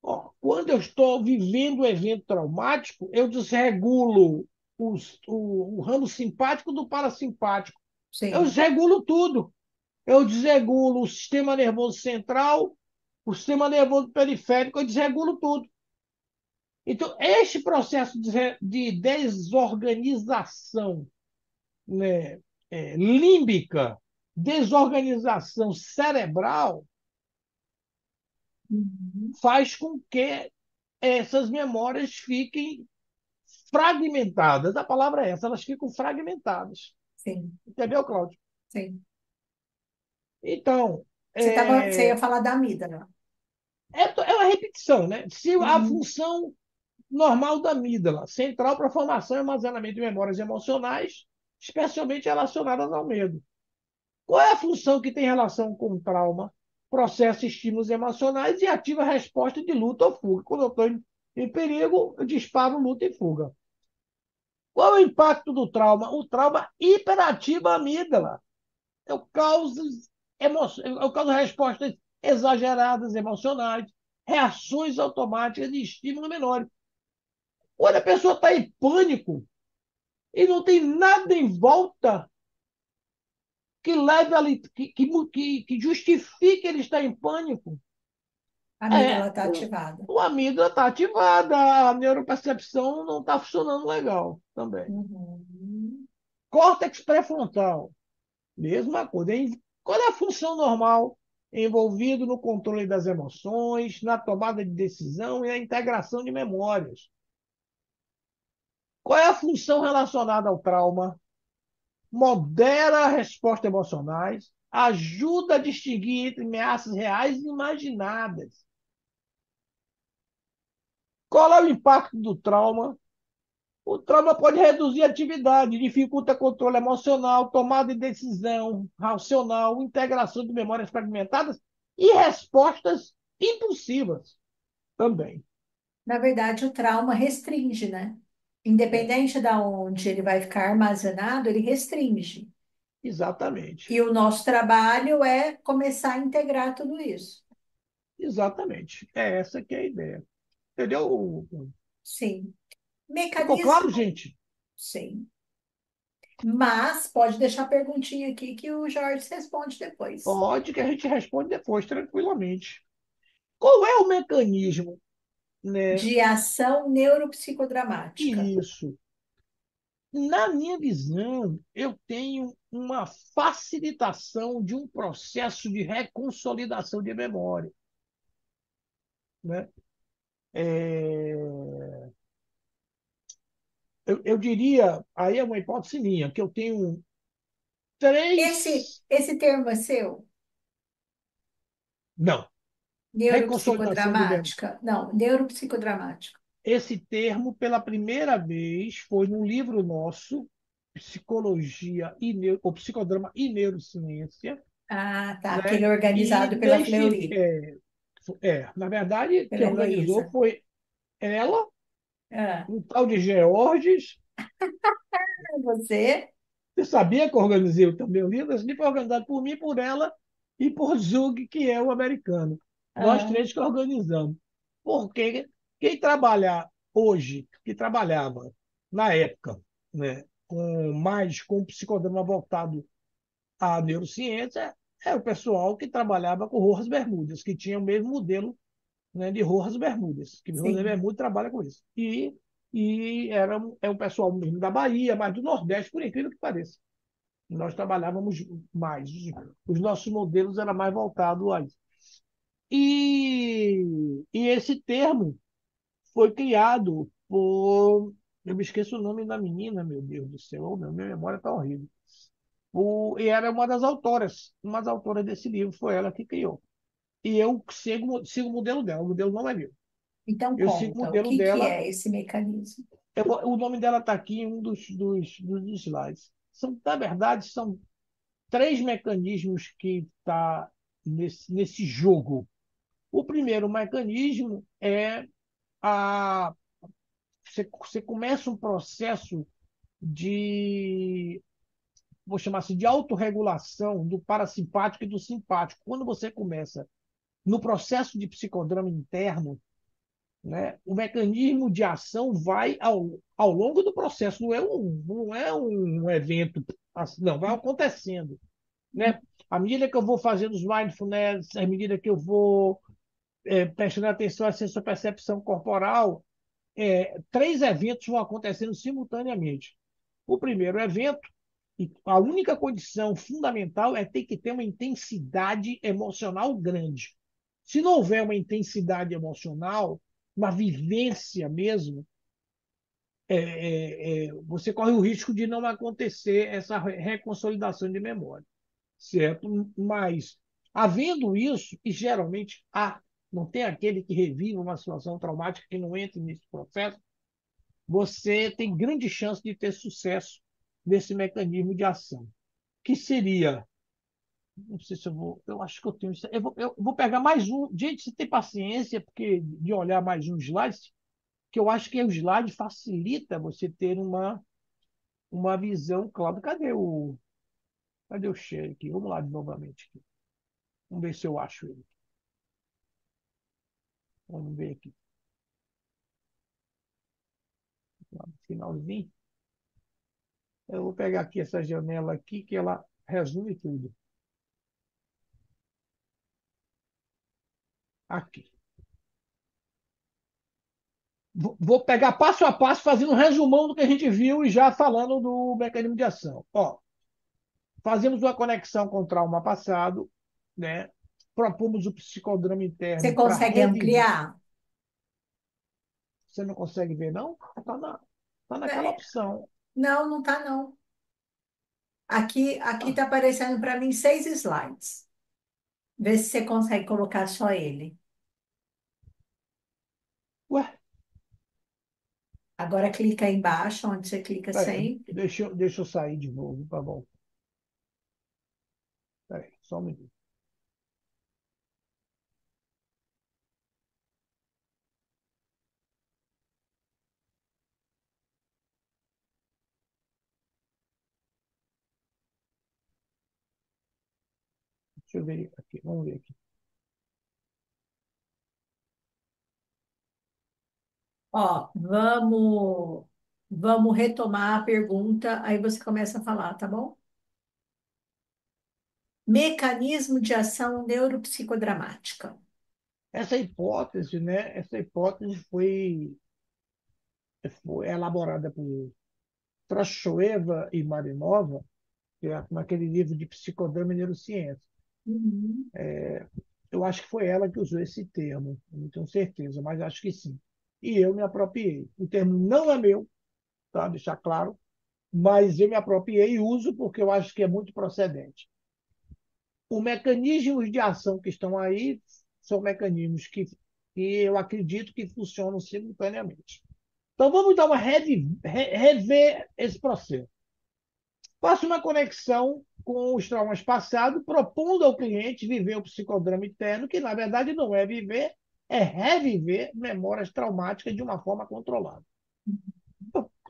Ó, quando eu estou vivendo um evento traumático, eu desregulo o ramo simpático do parasimpático. Eu Sim. desregulo tudo. Eu desregulo o sistema nervoso central, o sistema nervoso periférico, eu desregulo tudo. Então, este processo de desorganização, né, límbica, desorganização cerebral, Uhum. faz com que essas memórias fiquem fragmentadas. A palavra é essa, elas ficam fragmentadas. sim, Entendeu, Cláudio? sim. Então, Você ia é, falar da amígdala. é uma repetição, né? Se a Uhum. função normal da amígdala, central para formação e armazenamento de memórias emocionais, especialmente relacionadas ao medo. Qual é a função que tem relação com o trauma? Processa estímulos emocionais e ativa a resposta de luta ou fuga. Quando eu estou em perigo, eu disparo luta e fuga. Qual é o impacto do trauma? O trauma hiperativa a amígdala. Eu causo, eu causo respostas exageradas emocionais, reações automáticas de estímulo menores. Quando a pessoa está em pânico e não tem nada em volta que leve ali, que justifique ele estar em pânico, A é amígdala está ativada. o amígdala está ativada, a neuropercepção não está funcionando legal também. Uhum. Córtex pré-frontal, mesma coisa. Qual é a função normal envolvido no controle das emoções, na tomada de decisão e na integração de memórias? Qual é a função relacionada ao trauma? Modera as respostas emocionais, ajuda a distinguir entre ameaças reais e imaginadas. Qual é o impacto do trauma? O trauma pode reduzir a atividade, dificulta controle emocional, tomada de decisão racional, integração de memórias fragmentadas e respostas impulsivas também. Na verdade, o trauma restringe, né? É, Independente de onde ele vai ficar armazenado, ele restringe. exatamente. E o nosso trabalho é começar a integrar tudo isso. Exatamente. É essa que é a ideia. Entendeu? Sim. Ficou claro, Mecanismo, gente? sim. Mas pode deixar a perguntinha aqui que o Jorge responde depois. Pode que a gente responde depois, tranquilamente. Qual é o mecanismo, né? De ação neuropsicodramática. Isso. Na minha visão, eu tenho uma facilitação de um processo de reconsolidação de memória, né? É, eu diria, aí é uma hipótese minha, que eu tenho Esse, três. esse termo é seu? Não, reconsolidação de memória. Neuropsicodramática? Não, neuropsicodramática. Esse termo, pela primeira vez, foi num livro nosso, Psicologia ou Psicodrama e Neurociência, Ah, tá. né? Aquele E organizado pela deixe, Fleury, na verdade, pela quem organizou Heloísa. foi ela, Ah, um tal de Georges. você? Você sabia que eu organizei também o livro? Esse livro foi organizado por mim, por ela e por Zug, que é o americano. Nós Ah, três que organizamos. Porque quem trabalhar hoje, que trabalhava na época, né, com psicodrama voltado à neurociência, é o pessoal que trabalhava com Rojas Bermudas, que tinha o mesmo modelo, né, de Rojas Bermudas, que Rojas sim, Bermudas trabalha com isso. É um pessoal mesmo da Bahia, mas do Nordeste, por incrível que pareça. Nós trabalhávamos mais. Os nossos modelos eram mais voltados a isso. E esse termo foi criado por. Eu me esqueço o nome da menina, meu Deus do céu, minha memória está horrível. E era uma das autoras desse livro, foi ela que criou. E eu sigo o modelo dela, o modelo não é meu. então Eu sigo o conta, o modelo que dela, é esse mecanismo? o nome dela está aqui em um dos slides. Na verdade, são três mecanismos que está nesse jogo. O primeiro mecanismo é a você começa um processo de, vou chamar assim, de autorregulação do parasimpático e do simpático. Quando você começa no processo de psicodrama interno, né, o mecanismo de ação vai ao longo do processo, não é um evento, assim, não, vai acontecendo, né? À medida que eu vou fazendo os mindfulness, à medida que eu vou prestando atenção à sua percepção corporal, três eventos vão acontecendo simultaneamente. O primeiro evento, e a única condição fundamental é ter que ter uma intensidade emocional grande. Se não houver uma intensidade emocional, uma vivência mesmo, você corre o risco de não acontecer essa reconsolidação de memória, certo? Mas, havendo isso, e geralmente não tem aquele que revive uma situação traumática que não entre nesse processo, você tem grande chance de ter sucesso nesse mecanismo de ação, que seria, não sei se eu vou, eu acho que eu tenho, eu vou pegar mais um, gente, você tem paciência porque de olhar mais um slide, que eu acho que o slide facilita você ter uma visão clara. Cadê o share aqui? Vamos lá novamente aqui. Vamos ver se eu acho ele. Vamos ver aqui. Lá no finalzinho. Eu vou pegar aqui essa janela aqui, que ela resume tudo. Aqui. Vou pegar passo a passo, fazendo um resumão do que a gente viu e já falando do mecanismo de ação. Ó, fazemos uma conexão com o trauma passado, né? Propomos o psicodrama Você interno para consegue reviver. ampliar? Você não consegue ver, não? Tá naquela É, opção. não, não tá não. Aqui Ah, tá aparecendo para mim 6 slides. Vê se você consegue colocar só ele. ué, Agora clica aí embaixo, onde você clica peraí, sempre. deixa eu sair de novo, tá bom? Peraí, só um minuto. Deixa eu ver aqui, vamos ver aqui. Ó, vamos retomar a pergunta, aí você começa a falar, tá bom? Mecanismo de ação neuropsicodramática. Essa hipótese, né? Essa hipótese foi elaborada por Trashoeva e Marinova, que é naquele livro de Psicodrama e Neurociência. Uhum. Eu acho que foi ela que usou esse termo, não tenho certeza, mas acho que sim. E eu me apropriei. O termo não é meu, tá? Deixar claro, mas eu me apropriei e uso porque eu acho que é muito procedente. Os mecanismos de ação que estão aí são mecanismos que eu acredito que funcionam simultaneamente. Então, vamos dar uma rever esse processo. Faça uma conexão com os traumas passados, propondo ao cliente viver o psicodrama interno, que na verdade não é viver, é reviver memórias traumáticas de uma forma controlada.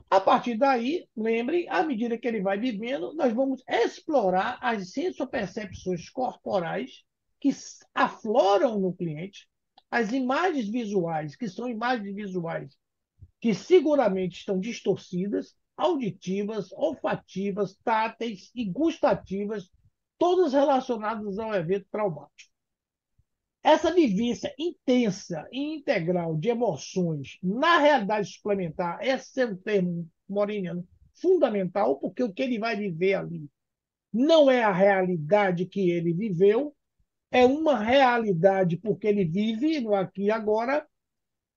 A partir daí, lembre, à medida que ele vai vivendo, nós vamos explorar as sensopercepções corporais que afloram no cliente, as imagens visuais, que são imagens visuais que seguramente estão distorcidas, auditivas, olfativas, táteis e gustativas, todas relacionadas ao evento traumático. Essa vivência intensa e integral de emoções na realidade suplementar, esse é um termo moriniano fundamental, porque o que ele vai viver ali não é a realidade que ele viveu, é uma realidade porque ele vive no aqui e agora,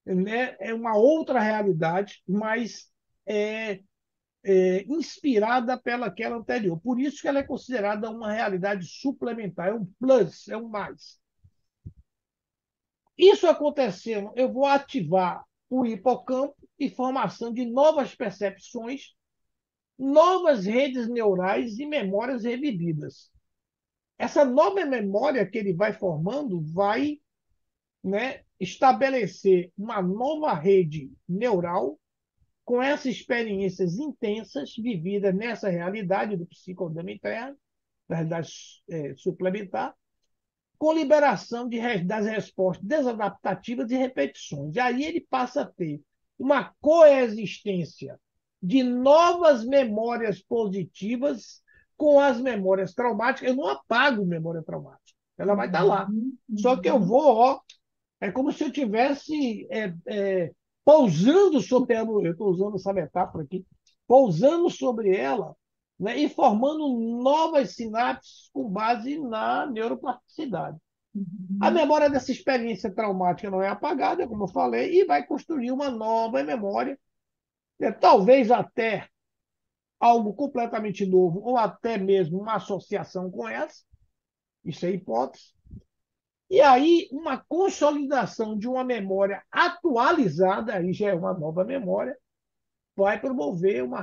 né? É uma outra realidade, mas é, inspirada pelaquela anterior. Por isso que ela é considerada uma realidade suplementar, é um plus, é um mais. Isso acontecendo, eu vou ativar o hipocampo e formação de novas percepções, novas redes neurais e memórias revividas. Essa nova memória que ele vai formando vai, né, estabelecer uma nova rede neural com essas experiências intensas vividas nessa realidade do psicodrama interno, da realidade suplementar, com liberação das respostas desadaptativas e repetições. E aí ele passa a ter uma coexistência de novas memórias positivas com as memórias traumáticas. Eu não apago memória traumática, ela vai estar lá. Uhum. Só que eu Uhum. vou, ó, é como se eu tivesse pousando sobre ela, eu estou usando essa metáfora aqui, pousando sobre ela, né, e formando novas sinapses com base na neuroplasticidade. A Uhum. memória dessa experiência traumática não é apagada, como eu falei, e vai construir uma nova memória Talvez até algo completamente novo, ou até mesmo uma associação com essa, isso é hipótese. E aí, uma consolidação de uma memória atualizada, aí já é uma nova memória, vai promover uma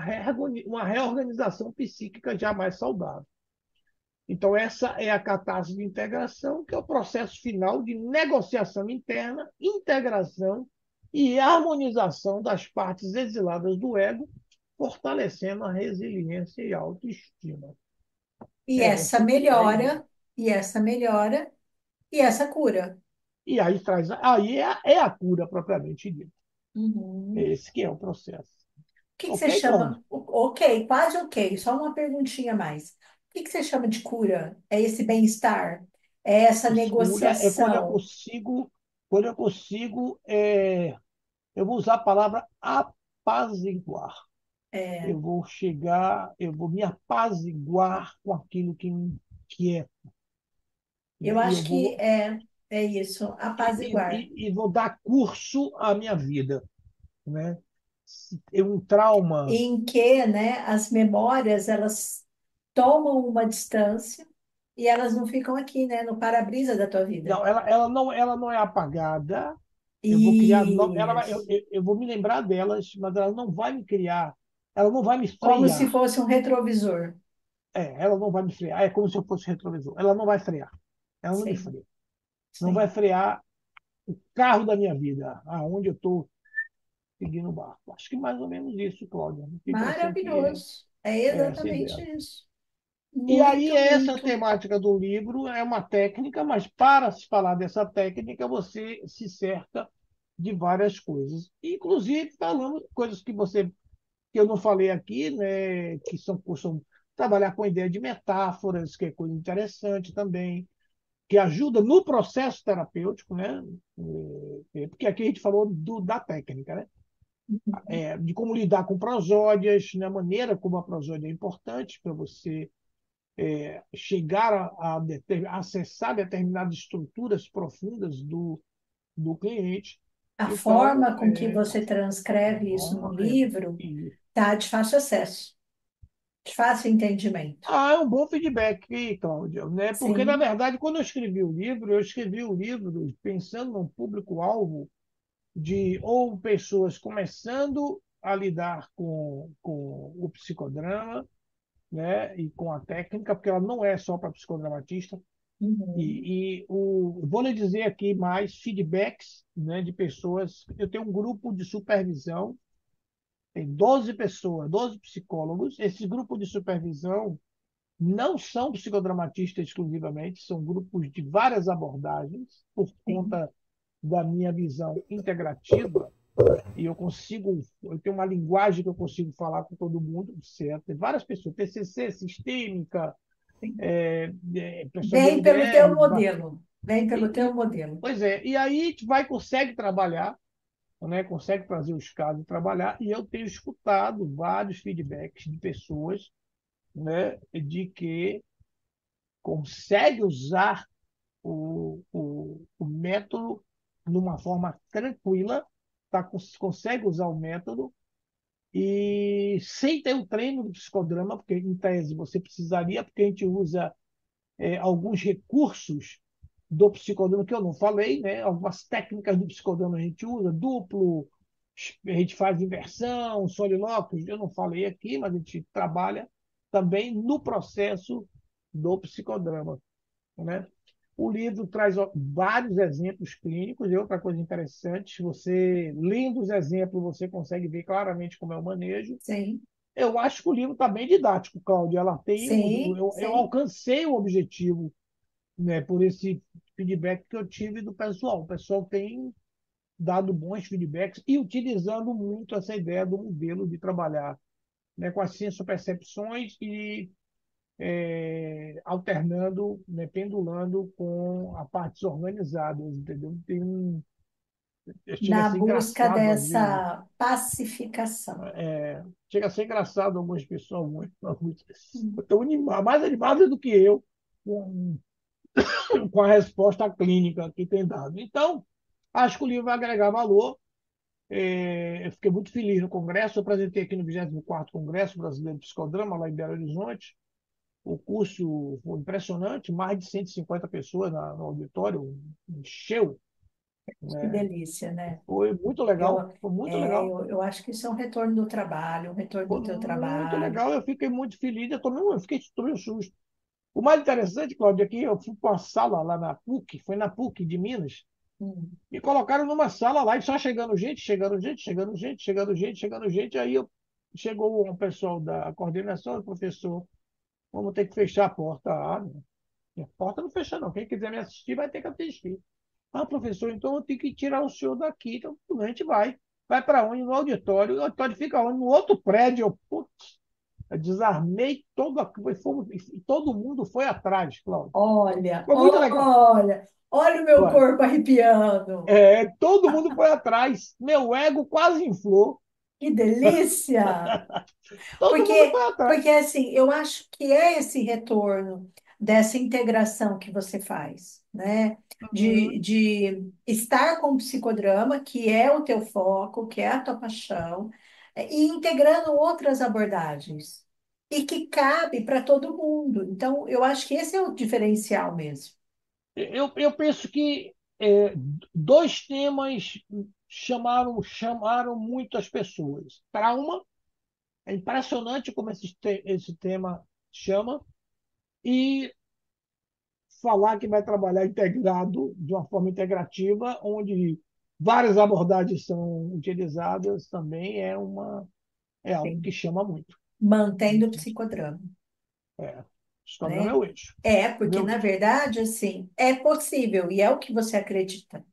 reorganização psíquica já mais saudável. Então, essa é a catástrofe de integração, que é o processo final de negociação interna, integração e harmonização das partes exiladas do ego, fortalecendo a resiliência e a autoestima. E É essa essa que é a ideia. melhora, e essa melhora, e essa cura. E aí traz, aí é a cura propriamente dita. Uhum. Esse que é o processo. O que que você Ok, Cláudio? chama? Ok, quase ok, só uma perguntinha a mais. O que que você chama de cura? É esse bem-estar? É essa Cura é negociação? quando eu consigo, eu vou usar a palavra apaziguar. É, Eu vou me apaziguar com aquilo que me inquieta, eu né? acho que é isso, apaziguar. E vou dar curso à minha vida, né? Se tem um trauma. Em que, né, as memórias, elas tomam uma distância e elas não ficam aqui, né, no para-brisa da tua vida. Não, ela não é apagada. Eu vou criar, Isso. eu vou me lembrar delas, mas ela não vai me criar, ela não vai me Como se frear. fosse um retrovisor. Ela não vai me frear. É como se eu fosse retrovisor. Ela não vai frear. Ela não me Sim, freia. Não vai sim. frear o carro da minha vida, aonde eu estou seguindo o barco. Acho que mais ou menos isso, Cláudia. A impressão que Maravilhoso. É é essa a exatamente ideia. isso. E aí, Muito, essa muito. temática do livro é uma técnica, mas para se falar dessa técnica, você se cerca de várias coisas. Inclusive, falando coisas que eu não falei aqui, né, são trabalhar com a ideia de metáforas, que é coisa interessante também, que ajuda no processo terapêutico, né? Porque aqui a gente falou da técnica, né? De como lidar com prosódias, né? A maneira como a prosódia é importante para você chegar a acessar determinadas estruturas profundas do cliente. A Então, forma com que você transcreve isso no é, livro e- tá de fácil acesso, de fácil entendimento. é um bom feedback, Cláudia, né? Porque, na Sim. verdade, quando eu escrevi o livro pensando num público-alvo de ou pessoas começando a lidar com o psicodrama, né, e com a técnica, porque ela não é só para psicodramatista. Uhum. Vou lhe dizer aqui mais feedbacks, né, de pessoas. Eu tenho um grupo de supervisão, tem 12 pessoas, 12 psicólogos. Esse grupo de supervisão não são psicodramatistas exclusivamente, são grupos de várias abordagens, por Sim. conta da minha visão integrativa. E eu tenho uma linguagem que eu consigo falar com todo mundo, certo? Tem várias pessoas, TCC, sistêmica, Sim. pessoa de Vem pelo teu MDR. modelo. Vem pelo E, teu e, modelo. pois é, e aí a gente consegue trabalhar, né? Consegue trazer os casos e trabalhar, e eu tenho escutado vários feedbacks de pessoas, né, de que consegue usar o método de uma forma tranquila, consegue usar o método e sem ter o treino do psicodrama, porque em tese você precisaria, porque a gente usa alguns recursos do psicodrama que eu não falei, né? Algumas técnicas do psicodrama a gente usa, duplo, a gente faz inversão, solilóquios, eu não falei aqui, mas a gente trabalha também no processo do psicodrama, né? O livro traz vários exemplos clínicos, e outra coisa interessante, você lendo os exemplos, você consegue ver claramente como é o manejo. Sim, Eu acho que o livro está bem didático, Cláudio. sim, Eu sim. alcancei o objetivo, né, por esse feedback que eu tive do pessoal. O pessoal tem dado bons feedbacks e utilizando muito essa ideia do modelo de trabalhar, né, com as percepções e alternando, né, pendulando com a partes organizadas, entendeu? Chega a Na ser busca engraçado às vezes. dessa pacificação. Chega a ser engraçado algumas pessoas, algumas estão mais animadas do que eu com, com a resposta clínica que tem dado. Então, acho que o livro vai agregar valor, Eu fiquei muito feliz no Congresso. Eu apresentei aqui no 24º Congresso Brasileiro de Psicodrama, lá em Belo Horizonte. O curso foi impressionante, mais de 150 pessoas no auditório, encheu, Que né? delícia, né? Foi muito legal, Eu, foi muito legal. eu acho que isso é um retorno do trabalho, um retorno Foi do teu muito trabalho. legal, eu fiquei muito feliz, tomei um susto. O mais interessante, Cláudio, é que eu fui para uma sala lá na PUC, foi na PUC de Minas, Hum, me colocaram numa sala lá e só chegando gente, chegando gente, chegando gente, chegando gente, chegando gente. Chegou um pessoal da coordenação, professor, vamos ter que fechar a porta. Ah, não. A porta não fecha, não. Quem quiser me assistir vai ter que assistir. Ah, professor, então eu tenho que tirar o senhor daqui. Então a gente vai. Vai para onde? No auditório. O auditório fica onde? No outro prédio. Putz, eu desarmei todo mundo foi atrás, Cláudio. olha, Foi muito legal. olha o meu Ué, corpo arrepiando. todo mundo foi atrás. Meu ego quase inflou. Que delícia! Todo mundo foi atrás. Porque assim, eu acho que é esse retorno dessa integração que você faz, né? Uhum. De estar com o psicodrama, que é o teu foco, que é a tua paixão, e integrando outras abordagens. E que cabe para todo mundo. Então, eu acho que esse é o diferencial mesmo. Eu penso que dois temas chamaram muito as pessoas. Trauma, é impressionante como esse tema chama, e falar que vai trabalhar integrado, de uma forma integrativa, onde várias abordagens são utilizadas, também é algo Sim. que chama muito. Mantendo o psicodrama. É, Psicodrama é Né? o eixo. É, É porque meu na eixo. verdade, assim, é possível e é o que você acredita.